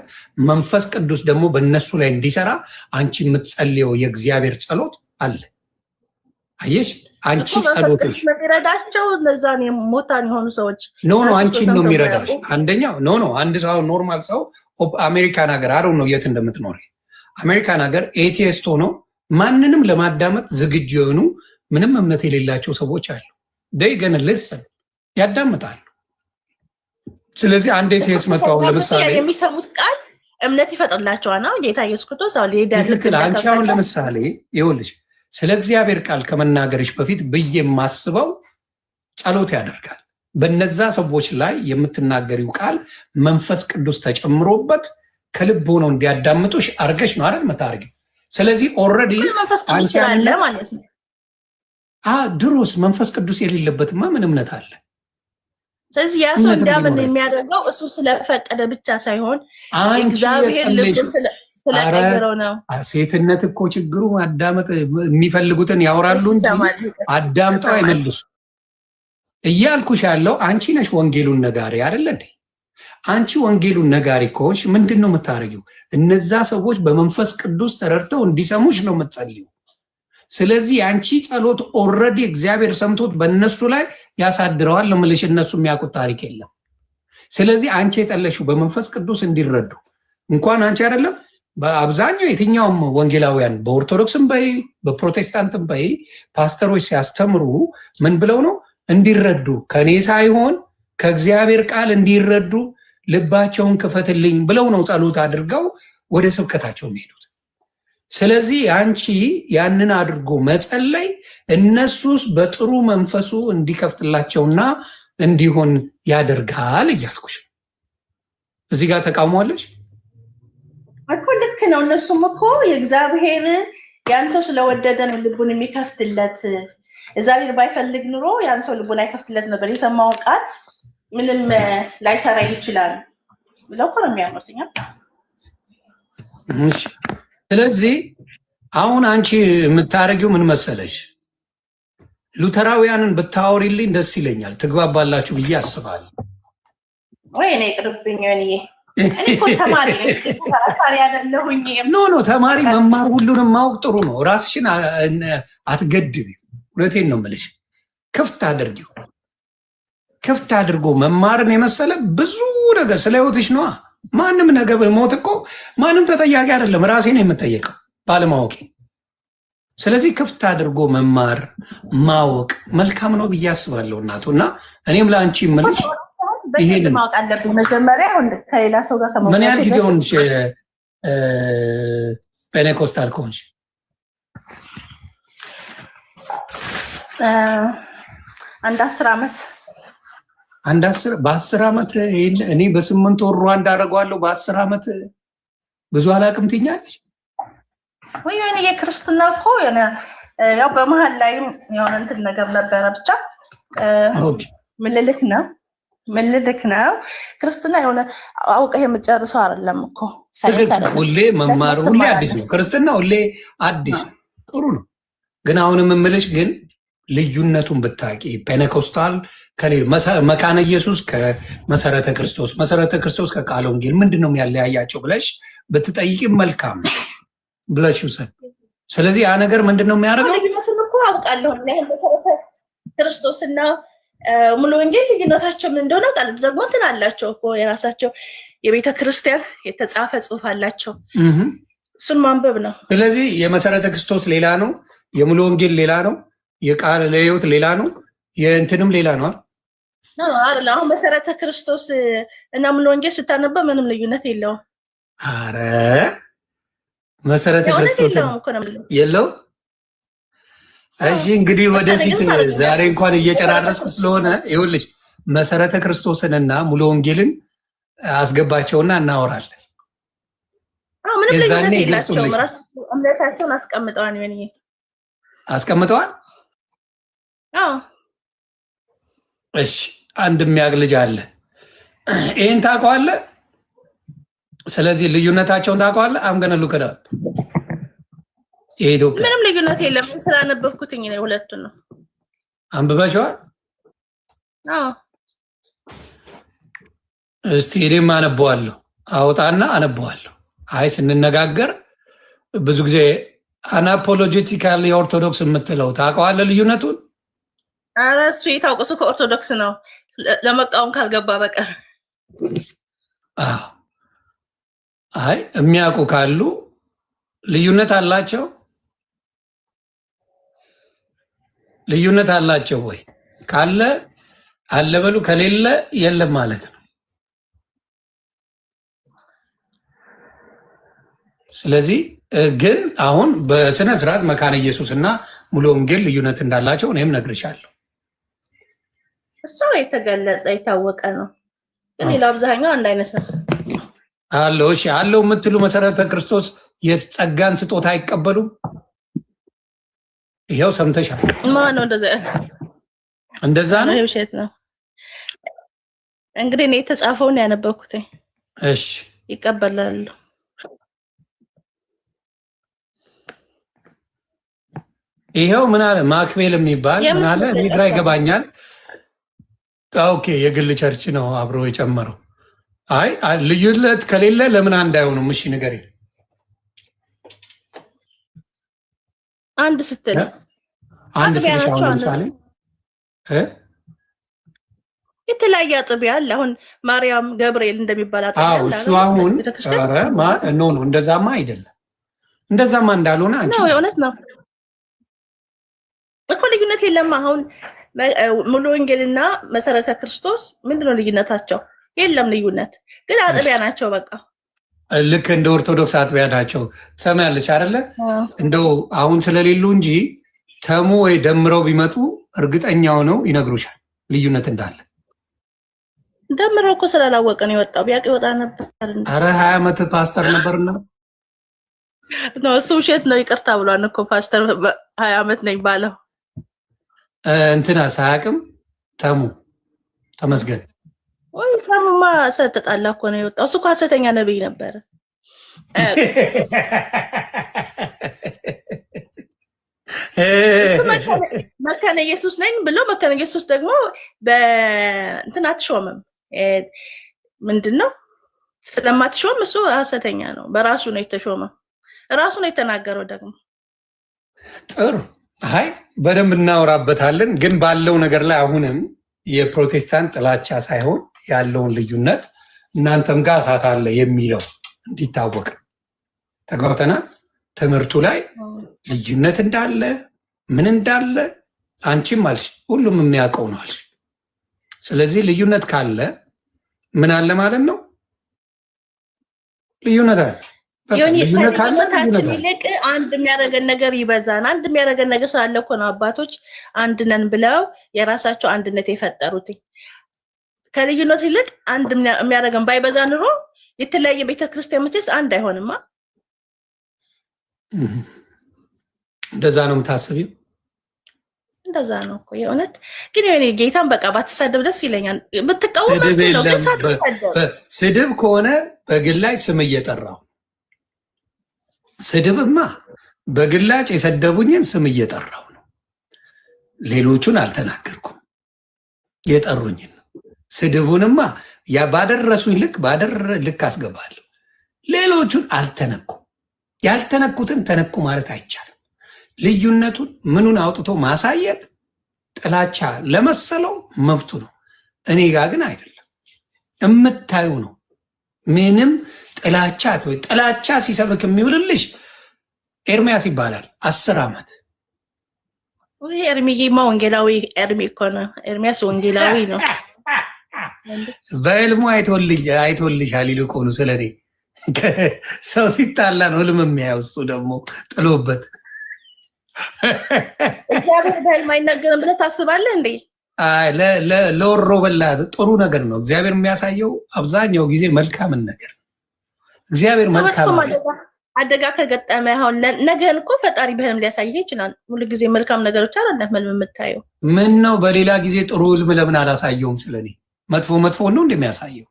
መንፈስ ቅዱስ ደግሞ በእነሱ ላይ እንዲሰራ አንቺ የምትጸልየው የእግዚአብሔር ጸሎት አለ። አየሽ፣ አንቺ ጸሎትሽ የሚረዳቸው እነዛን ሞታን የሆኑ ሰዎች ኖ አንቺን ነው የሚረዳሽ። አንደኛው ኖ አንድ ሰው ኖርማል ሰው አሜሪካን ሀገር አረው ነው የት እንደምትኖር አሜሪካን ሀገር ኤቲኤስት ሆነው ማንንም ለማዳመጥ ዝግጁ የሆኑ ምንም እምነት የሌላቸው ሰዎች አሉ። ገን ልስን ያዳምጣሉ። ስለዚህ አንድ ኤቲኤስት መጣው ለምሳሌ የሚሰሙት ቃል እምነት ይፈጥርላቸዋል ነው ጌታ ኢየሱስ ክርስቶስ አው አንቺ አሁን ለምሳሌ ይኸውልሽ ስለ እግዚአብሔር ቃል ከመናገርሽ በፊት ብዬ የማስበው ጸሎት ያደርጋል። በነዛ ሰዎች ላይ የምትናገሪው ቃል መንፈስ ቅዱስ ተጨምሮበት ከልብ ሆነው እንዲያዳምጡሽ አርገሽ ነው አይደል መታረጊ። ስለዚህ ኦልሬዲ አንቺ አለ ማለት ነው። ድሮስ መንፈስ ቅዱስ የሌለበትማ ምን እምነት አለ? ስለዚህ ያ ሰው እንዲያምን የሚያደርገው እሱ ስለፈቀደ ብቻ ሳይሆን እግዚአብሔር ልብን ስለቀየረው ነው። ሴትነት እኮ ችግሩ ማዳመጥ የሚፈልጉትን ያወራሉ እንጂ አዳምጠው አይመልሱ እያልኩሽ ያለው አንቺ ነሽ ወንጌሉን ነጋሪ አይደለ እንዴ? አንቺ ወንጌሉን ነጋሪ ከሆንሽ ምንድን ነው የምታደርጊው? እነዛ ሰዎች በመንፈስ ቅዱስ ተረድተው እንዲሰሙሽ ነው የምትጸልዩ። ስለዚህ አንቺ ጸሎት ኦልሬዲ እግዚአብሔር ሰምቶት በእነሱ ላይ ያሳድረዋል ነው የምልሽ። እነሱ የሚያውቁት ታሪክ የለም። ስለዚህ አንቺ የጸለሽው በመንፈስ ቅዱስ እንዲረዱ እንኳን አንቺ አይደለም በአብዛኛው የትኛውም ወንጌላውያን በኦርቶዶክስም በይ በፕሮቴስታንትም በይ ፓስተሮች ሲያስተምሩ ምን ብለው ነው እንዲረዱ ከኔ ሳይሆን ከእግዚአብሔር ቃል እንዲረዱ ልባቸውን ክፈትልኝ ብለው ነው ጸሎት አድርገው ወደ ስብከታቸው የሚሄዱት። ስለዚህ አንቺ ያንን አድርጎ መጸለይ እነሱስ በጥሩ መንፈሱ እንዲከፍትላቸውና እንዲሆን ያደርጋል እያልኩሽ እዚህ ጋር ተቃውሟለች እኮ። ልክ ነው። እነሱም እኮ የእግዚአብሔር ያን ሰው ስለወደደ ነው ልቡን የሚከፍትለት። እግዚአብሔር ባይፈልግ ኑሮ ያን ሰው ልቡን አይከፍትለት ነበር። የሰማው ቃል ምንም ላይሰራ ይችላል ብለው እኮ ነው የሚያምኑትኛ። ስለዚህ አሁን አንቺ የምታረጊው ምን መሰለሽ? ሉተራውያንን ብታወሪልኝ ደስ ይለኛል። ትግባባላችሁ ብዬ አስባለሁ። ወይ እኔ ቅርብኝ ተማሪ ኖ ተማሪ መማር ሁሉንም ማወቅ ጥሩ ነው። ራስሽን አትገድቢ። እውነቴን ነው የምልሽ። ክፍት አድርጊው። ክፍት አድርጎ መማርን የመሰለ ብዙ ነገር ስለ ህይወትሽ ነዋ። ማንም ነገር ሞት እኮ ማንም ተጠያቂ አይደለም። ራሴ ነው የምጠየቀው ባለማወቄ። ስለዚህ ክፍት አድርጎ መማር ማወቅ መልካም ነው ብዬ አስባለሁ እናቱ። እና እኔም ለአንቺ የምልሽ ይሄን ማወቅ አለብኝ መጀመሪያ። ከሌላ ሰው ጋር ምን ያህል ጊዜ ሆንሽ ፔኔኮስታል ከሆንሽ? አንድ 10 ዓመት። በ10 ዓመት እኔ በ8 ወር ሩዋንዳ አደርገዋለሁ። በ10 ዓመት ብዙ አላውቅም ትይኛለሽ ወይ? የክርስትና እኮ ያው በመሀል ላይም የሆነ እንትን ነገር ነበረ። ብቻ ምልልክ ነው ክርስትና። የሆነ አውቀህ የምትጨርሰው አይደለም እኮ ሁሌ መማር ሁሌ አዲስ ነው። ክርስትና ሁሌ አዲስ ነው። ጥሩ ነው። ግን አሁንም የምልሽ ግን ልዩነቱን ብታቂ ፔኔኮስታል መካነ ኢየሱስ ከመሰረተ ክርስቶስ፣ መሰረተ ክርስቶስ ከቃለ ወንጌል ምንድን ነው የሚያለያያቸው ብለሽ ብትጠይቂ መልካም ብለሽ ውሰድ። ስለዚህ ያ ነገር ምንድን ነው የሚያደርገው? ልዩነቱን እኮ አውቃለሁ። መሰረተ ክርስቶስና ሙሉ ወንጌል ልዩነታቸው ምን እንደሆነ ቃል ደግሞ እንትን አላቸው እኮ የራሳቸው የቤተ ክርስቲያን የተጻፈ ጽሑፍ አላቸው። እሱን ማንበብ ነው። ስለዚህ የመሰረተ ክርስቶስ ሌላ ነው፣ የሙሉ ወንጌል ሌላ ነው፣ የቃል ለህይወት ሌላ ነው፣ የእንትንም ሌላ ነው አይደል? አሁን መሰረተ ክርስቶስ እና ሙሉ ወንጌል ስታነበብ ምንም ልዩነት የለውም። አረ መሰረተ ክርስቶስ የለው። እሺ እንግዲህ ወደፊት ዛሬ እንኳን እየጨራረስኩ ስለሆነ ይኸውልሽ መሰረተ ክርስቶስንና ሙሉ ወንጌልን አስገባቸውና እናወራለን። ምንም ልዩነት የላቸውም። እምነታቸውን አስቀምጠዋል። አስቀምጠዋል። እሺ አንድ የሚያውቅ ልጅ አለ። ይሄን ታውቀዋለህ? ስለዚህ ልዩነታቸውን ታውቀዋለህ? አምገነ ሉከዳ የኢትዮጵያ ምንም ልዩነት የለም። ስላነበብኩትኝ ነው። ሁለቱን ነው አንብበሽዋል? እስቲ እኔም አነበዋለሁ፣ አውጣና አነበዋለሁ። አይ ስንነጋገር ብዙ ጊዜ አናፖሎጂቲካል የኦርቶዶክስ የምትለው ታውቀዋለህ ልዩነቱን? ኧረ እሱ የታወቀ እሱ ከኦርቶዶክስ ነው ለመቃወም ካልገባ በቀር። አይ የሚያውቁ ካሉ ልዩነት አላቸው። ልዩነት አላቸው ወይ? ካለ አለበሉ፣ ከሌለ የለም ማለት ነው። ስለዚህ ግን አሁን በስነ ስርዓት መካነ ኢየሱስ እና ሙሉ ወንጌል ልዩነት እንዳላቸው እኔም ነግርሻለሁ። እሱ የተገለጸ የታወቀ ነው። ግን ሌላ አብዛኛው አንድ አይነት ነው አለው። እሺ አለው የምትሉ መሰረተ ክርስቶስ የጸጋን ስጦታ አይቀበሉም? ይሄው ሰምተሻል። ማን ነው እንደዛ ነው? ውሸት ነው። እንግዲህ እኔ የተጻፈውን ያነበብኩት። እሺ ይቀበላሉ። ይሄው ምን አለ ማክቤል የሚባል ምን አለ ሚግራ ይገባኛል። ኦኬ የግል ቸርች ነው አብሮ የጨመረው። አይ ልዩነት ከሌለ ለምን አንድ አይሆኑም? እሺ ንገሪ። አንድ ስትል አንድ ስለሽ አሁን ለምሳሌ የተለያየ አጥቢያ አለ። አሁን ማርያም ገብርኤል እንደሚባል አጥቢያ አለ። እሱ አሁን ኧረ ኖ እንደዛማ አይደለም። እንደዛማ እንዳልሆነ አንቺ ነው የእውነት ነው እኮ ልዩነት የለም። አሁን ሙሉ ወንጌልና መሰረተ ክርስቶስ ምንድነው ልዩነታቸው? የለም ልዩነት፣ ግን አጥቢያ ናቸው። በቃ ልክ እንደ ኦርቶዶክስ አጥቢያ ናቸው። ትሰማያለች አይደለ? እንደው አሁን ስለሌሉ እንጂ ተሙ ወይ ደምረው ቢመጡ እርግጠኛው ነው ይነግሩሻል ልዩነት እንዳለ። ደምረው እኮ ስላላወቀ ነው የወጣው። ቢያውቅ ይወጣ ነበር። አረ 20 ዓመት ፓስተር ነበርና ነው እሱ ውሸት ነው። ይቅርታ ብሏል እኮ ፓስተር 20 ዓመት ነኝ ባለው እንትና ሳያቅም ተሙ ተመስገን ወይ ተሙማ ሰተጣላ እኮ ነው የወጣው። እሱ እኮ ሐሰተኛ ነብይ ነበር። መካነ ኢየሱስ ነኝ ብሎ መካነ ኢየሱስ ደግሞ በእንትን አትሾምም። ምንድነው ስለማትሾም እሱ ሐሰተኛ ነው። በራሱ ነው የተሾመው፣ ራሱ ነው የተናገረው። ደግሞ ጥሩ አይ በደንብ እናወራበታለን። ግን ባለው ነገር ላይ አሁንም የፕሮቴስታንት ጥላቻ ሳይሆን ያለውን ልዩነት እናንተም ጋር እሳት አለ የሚለው እንዲታወቅ ተግባብተናል። ትምህርቱ ላይ ልዩነት እንዳለ ምን እንዳለ አንቺም አልሽ፣ ሁሉም የሚያውቀው ነው አልሽ። ስለዚህ ልዩነት ካለ ምን አለ ማለት ነው? ልዩነት አለ። ከልዩነታችን ይልቅ አንድ የሚያደርገን ነገር ይበዛን። አንድ የሚያደርገን ነገር ስላለ እኮ ነው አባቶች አንድ ነን ብለው የራሳቸው አንድነት የፈጠሩት። ከልዩነት ይልቅ አንድ የሚያደርገን ባይበዛ ኑሮ የተለያየ ቤተክርስቲያን መቼስ አንድ አይሆንማ። እንደዛ ነው የምታስቢው? እንደዛ ነው እኮ የእውነት። ግን የኔ ጌታን በቃ ባትሳደብ ደስ ይለኛል። ብትቃወም ነው ግን ሳትሳደብ። ስድብ ከሆነ በግላጭ ስም እየጠራው ስድብማ በግላጭ የሰደቡኝን ስም እየጠራው ነው። ሌሎቹን አልተናገርኩም፣ የጠሩኝን ነው። ስድቡንማ ያ ባደረሱኝ ልክ አስገባለሁ። ሌሎቹን አልተነኩም። ያልተነኩትን ተነኩ ማለት አይቻልም። ልዩነቱን ምኑን አውጥቶ ማሳየት ጥላቻ ለመሰለው መብቱ ነው። እኔ ጋር ግን አይደለም። የምታዩ ነው። ምንም ጥላቻ ሲሰብክ የሚውልልሽ ኤርሚያስ ይባላል። 10 ዓመት ወይ ኤርሚዬማ ወንጌላዊ ኤርሚ እኮ ነው። ኤርሚያስ ወንጌላዊ ነው። በህልሙ አይቶልሻል። ይልቁኑ ስለኔ ሰው ሲጣላ ነው ህልም የሚያየው። እሱ ደግሞ ጥሎበት እግዚአብሔር በህልም አይናገርም ብለህ ታስባለህ እንዴ? ለወሮ በላ ጥሩ ነገር ነው እግዚአብሔር የሚያሳየው። አብዛኛው ጊዜ መልካምን ነገር እግዚአብሔር መልካም አደጋ ከገጠመ አሁን ነገን እኮ ፈጣሪ በህልም ሊያሳየህ ይችላል። ሙሉ ጊዜ መልካም ነገሮች አይደለም ህልም የምታየው። ምን ነው በሌላ ጊዜ ጥሩ ህልም ለምን አላሳየውም? ስለኔ መጥፎ ነው እንደሚያሳየው።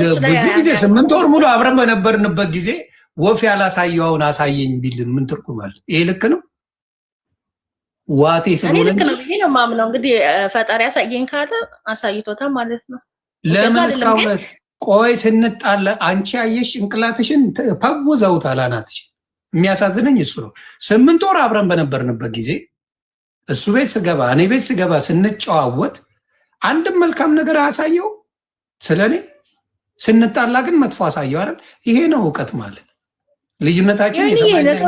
ብዙ ጊዜ 8 ወር ሙሉ አብረን በነበርንበት ጊዜ ወፍ ያላሳየውን አሳየኝ ቢል ምን ትርጉም አለ? ይሄ ልክ ነው? ዋቴ ስለሆነ ልክ ነው ብዬ ነው የማምነው። እንግዲህ ፈጣሪ ያሳየኝ ካለ አሳይቶታል ማለት ነው። ለምን እስካሁን ቆይ ስንጣላ አንቺ አየሽ ጭንቅላትሽን ፐውዘውታል አናትሽን። የሚያሳዝነኝ እሱ ነው። 8 ወር አብረን በነበርንበት ጊዜ እሱ ቤት ስገባ እኔ ቤት ስገባ ስንጨዋወት አንድም መልካም ነገር አያሳየው ስለኔ። ስንጣላ ግን መጥፎ አሳየው አይደል? ይሄ ነው እውቀት ማለት። ልዩነታችን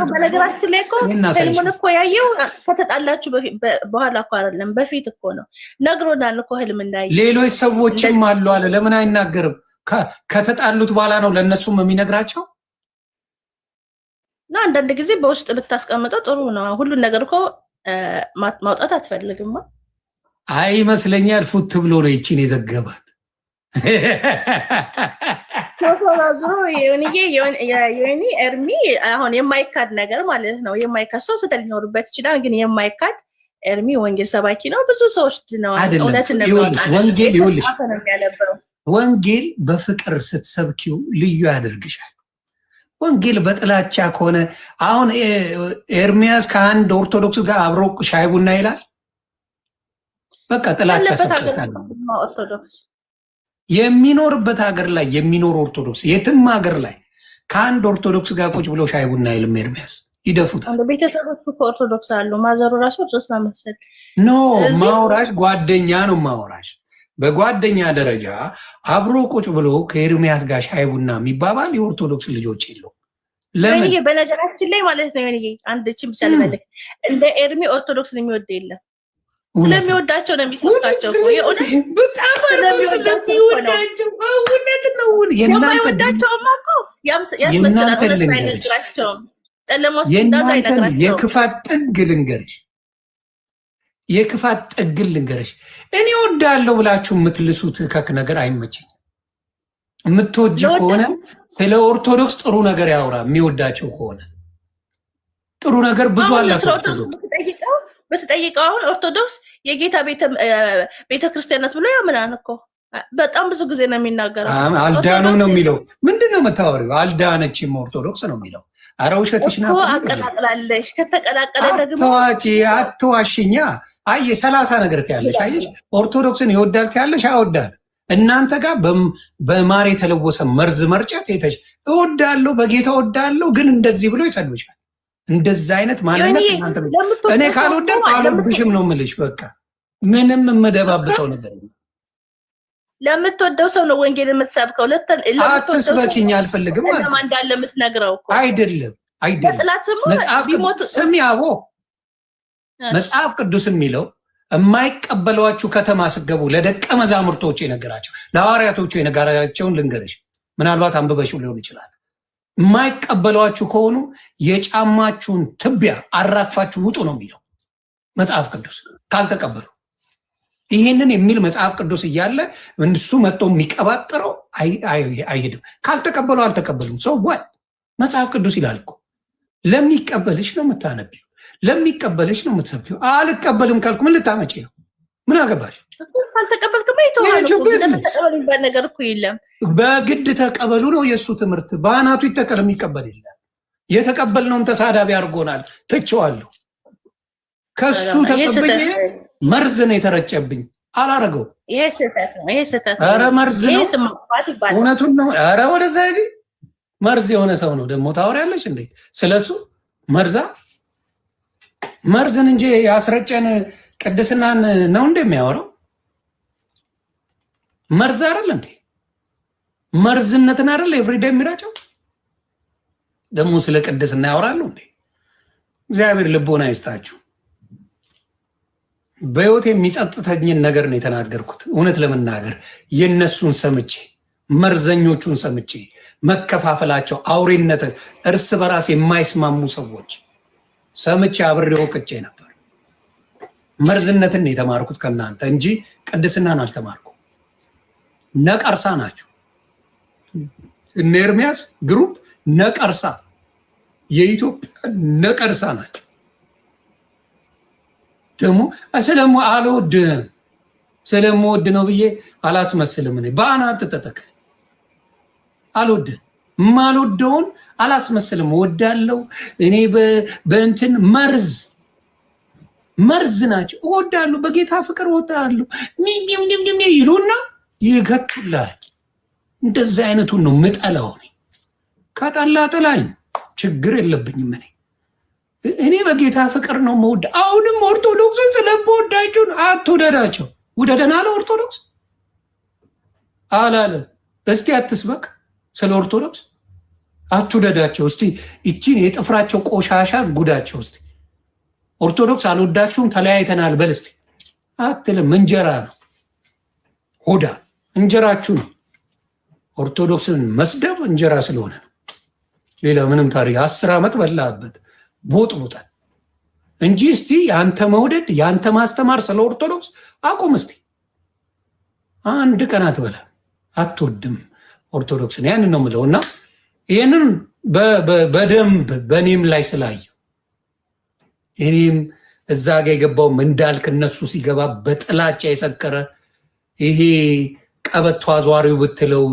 በነገራችን ላይ እኮ ህልሙን እኮ ያየው ከተጣላችሁ በኋላ እኮ አይደለም በፊት እኮ ነው። ነግሮናል እኮ ህልም እንዳየ። ሌሎች ሰዎችም አሉ አለ። ለምን አይናገርም? ከተጣሉት በኋላ ነው ለእነሱም የሚነግራቸው። እና አንዳንድ ጊዜ በውስጥ ብታስቀምጠው ጥሩ ነው። ሁሉን ነገር እኮ ማውጣት አትፈልግማ። አይ ይመስለኛል ፉት ብሎ ነው ይቺን የዘገባት። ዞሮ ዮኒ ኤርሚ አሁን የማይካድ ነገር ማለት ነው። የማይካድ ሰው ስህተት ሊኖርበት ይችላል፣ ግን የማይካድ ኤርሚ ወንጌል ሰባኪ ነው። ብዙ ሰዎች ድነዋል። ወንጌል በፍቅር ስትሰብኪው ልዩ ያደርግሻል። ወንጌል በጥላቻ ከሆነ አሁን ኤርሚያስ ከአንድ ኦርቶዶክስ ጋር አብሮ ሻይ ቡና ይላል። በቃ ጥላቻ ሰብከሻል። የሚኖርበት ሀገር ላይ የሚኖር ኦርቶዶክስ የትም ሀገር ላይ ከአንድ ኦርቶዶክስ ጋር ቁጭ ብሎ ሻይ ቡና አይልም። ኤርሚያስ ይደፉታል። ቤተሰቦቹ ኦርቶዶክስ አሉ። ማዘሩ ራሱ ኦርቶዶክስ ነው መሰል። ኖ ማውራሽ ጓደኛ ነው ማውራሽ። በጓደኛ ደረጃ አብሮ ቁጭ ብሎ ከኤርሚያስ ጋር ሻይ ቡና የሚባባል የኦርቶዶክስ ልጆች የለው። ለምን? በነገራችን ላይ ማለት ነው ዮኒ አንድ እቺ ብቻ ልበልክ፣ እንደ ኤርሚ ኦርቶዶክስን የሚወድ የለም። ስለሚወዳቸው ነው የሚሰጣቸው እኮ የእውነት በጣም ስለሚወዳቸው እውነት ነው። የእናንተን የክፋት ጥግ ልንገርሽ፣ የክፋት ጥግ ልንገርሽ። እኔ ወዳለሁ ብላችሁ የምትልሱት ከክ ነገር አይመቸኝ። የምትወጂ ከሆነ ስለ ኦርቶዶክስ ጥሩ ነገር ያውራ። የሚወዳቸው ከሆነ ጥሩ ነገር ብዙ አላቸው። በተጠይቀው አሁን ኦርቶዶክስ የጌታ ቤተክርስቲያናት ብሎ ያምናል እኮ በጣም ብዙ ጊዜ ነው የሚናገረው። አልዳኑም ነው የሚለው። ምንድነው መታወሪው? አልዳነችም ኦርቶዶክስ ነው የሚለው። ኧረ ውሸትሽ ናት። አቀላቅላለሽ። ከተቀላቀለ ደግሞ አትዋሽኛ። አየ 30 ነገር ትያለሽ። አየሽ ኦርቶዶክስን ይወዳል ትያለሽ። አይወዳል። እናንተ ጋር በማር የተለወሰ መርዝ መርጨት የተሽ እወዳለሁ በጌታ እወዳለሁ ግን እንደዚህ ብሎ ይሰድብሻል። እንደዛ አይነት ማንነት እናንተ እኔ ካልወደድኩ አልወድሽም ነው የምልሽ። በቃ ምንም የምደባብሰው ነገር ነው። ለምትወደው ሰው ነው ወንጌል የምትሰብከው። አትስበኪኝ አልፈልግም ማለት ለማን እንዳለ የምትነግረው እኮ አይደለም። ስሚ አቦ መጽሐፍ ቅዱስ የሚለው የማይቀበሏችሁ ከተማ ስገቡ ለደቀ መዛሙርቶች የነገራቸው ለሐዋርያቶቹ የነገራቸውን ልንገርሽ። ምናልባት አንብበሽው ሊሆን ይችላል። የማይቀበሏችሁ ከሆኑ የጫማችሁን ትቢያ አራግፋችሁ ውጡ ነው የሚለው መጽሐፍ ቅዱስ። ካልተቀበሉ ይህንን የሚል መጽሐፍ ቅዱስ እያለ እሱ መጥቶ የሚቀባጥረው አይሄድም። ካልተቀበሉ አልተቀበሉም። ሰው ወ መጽሐፍ ቅዱስ ይላል እኮ። ለሚቀበልሽ ነው የምታነቢው፣ ለሚቀበልሽ ነው የምትሰብኪው። አልቀበልም ካልኩ ምን ልታመጪ ነው? ምን አገባሽ? ካልተቀበልክማ ይተዋል። ነገር እኮ የለም። በግድ ተቀበሉ ነው የእሱ ትምህርት። በአናቱ ይተቀል። የሚቀበል የለም። የተቀበልነውም ተሳዳቢ አድርጎናል። ትቼዋለሁ። ከሱ ተቀበዬ መርዝ ነው የተረጨብኝ። አላረገው። ኧረ መርዝ ነው እውነቱን ነው። ኧረ ወደዛ ሂጂ። መርዝ የሆነ ሰው ነው ደግሞ ታወሪያለሽ እንዴ ስለሱ? መርዝን እንጂ ያስረጨን ቅድስናን ነው እንደሚያወራው። መርዝ አይደል እንዴ? መርዝነትን አይደል ኤቭሪዴይ የሚራጨው? ደግሞ ስለ ቅድስና ያወራሉ እንዴ? እግዚአብሔር ልቦና ይስጣችሁ። በህይወት የሚጸጽተኝን ነገር ነው የተናገርኩት። እውነት ለመናገር የነሱን ሰምቼ መርዘኞቹን ሰምቼ መከፋፈላቸው፣ አውሬነት፣ እርስ በራስ የማይስማሙ ሰዎች ሰምቼ አብሬ ወቅጬ ነበር። መርዝነትን የተማርኩት ከእናንተ እንጂ ቅድስናን አልተማርኩም። ነቀርሳ ናቸው። እነ ኤርሚያስ ግሩፕ ነቀርሳ፣ የኢትዮጵያ ነቀርሳ ናቸው። ደግሞ አልወድም ስለምወድ ነው ብዬ አላስመስልም። እኔ በአናት ተጠቀ አልወድም፣ የማልወደውን አላስመስልም። እወዳለሁ እኔ በእንትን መርዝ መርዝ ናቸው። እወዳለሁ፣ በጌታ ፍቅር እወዳለሁ ይሉና ይገቱላል። እንደዚህ አይነቱን ነው ምጠላው። ከጠላ ጥላኝ ችግር የለብኝም። እኔ በጌታ ፍቅር ነው መውድ። አሁንም ኦርቶዶክስን ስለምወዳቸው አትውደዳቸው። ውደደን አለ ኦርቶዶክስ አላለ። እስቲ አትስበክ ስለ ኦርቶዶክስ አትውደዳቸው። እስቲ ይቺን የጥፍራቸው ቆሻሻ ጉዳቸው። እስቲ ኦርቶዶክስ አልወዳችሁም ተለያይተናል በል እስቲ አትልም። እንጀራ ነው ሆዳ እንጀራችሁ ነው። ኦርቶዶክስን መስደብ እንጀራ ስለሆነ ነው። ሌላ ምንም ታሪክ 10 ዓመት በላበት ቦጥቡታል እንጂ እስቲ ያንተ መውደድ ያንተ ማስተማር ስለ ኦርቶዶክስ አቁም። እስቲ አንድ ቀን አትበላ አትወድም ኦርቶዶክስን። ያንን ነው የምለውና ይሄንን በደንብ በኔም ላይ ስላየው እኔም እዛ ጋ የገባው እንዳልክ እነሱ ሲገባ በጥላቻ የሰከረ ይሄ ቀበቶ አዟሪው ብትለው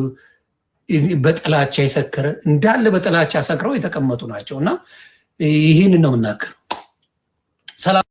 በጥላቻ የሰከረ እንዳለ በጥላቻ ሰክረው የተቀመጡ ናቸውና ይህንን ነው የምናገረው። ሰላም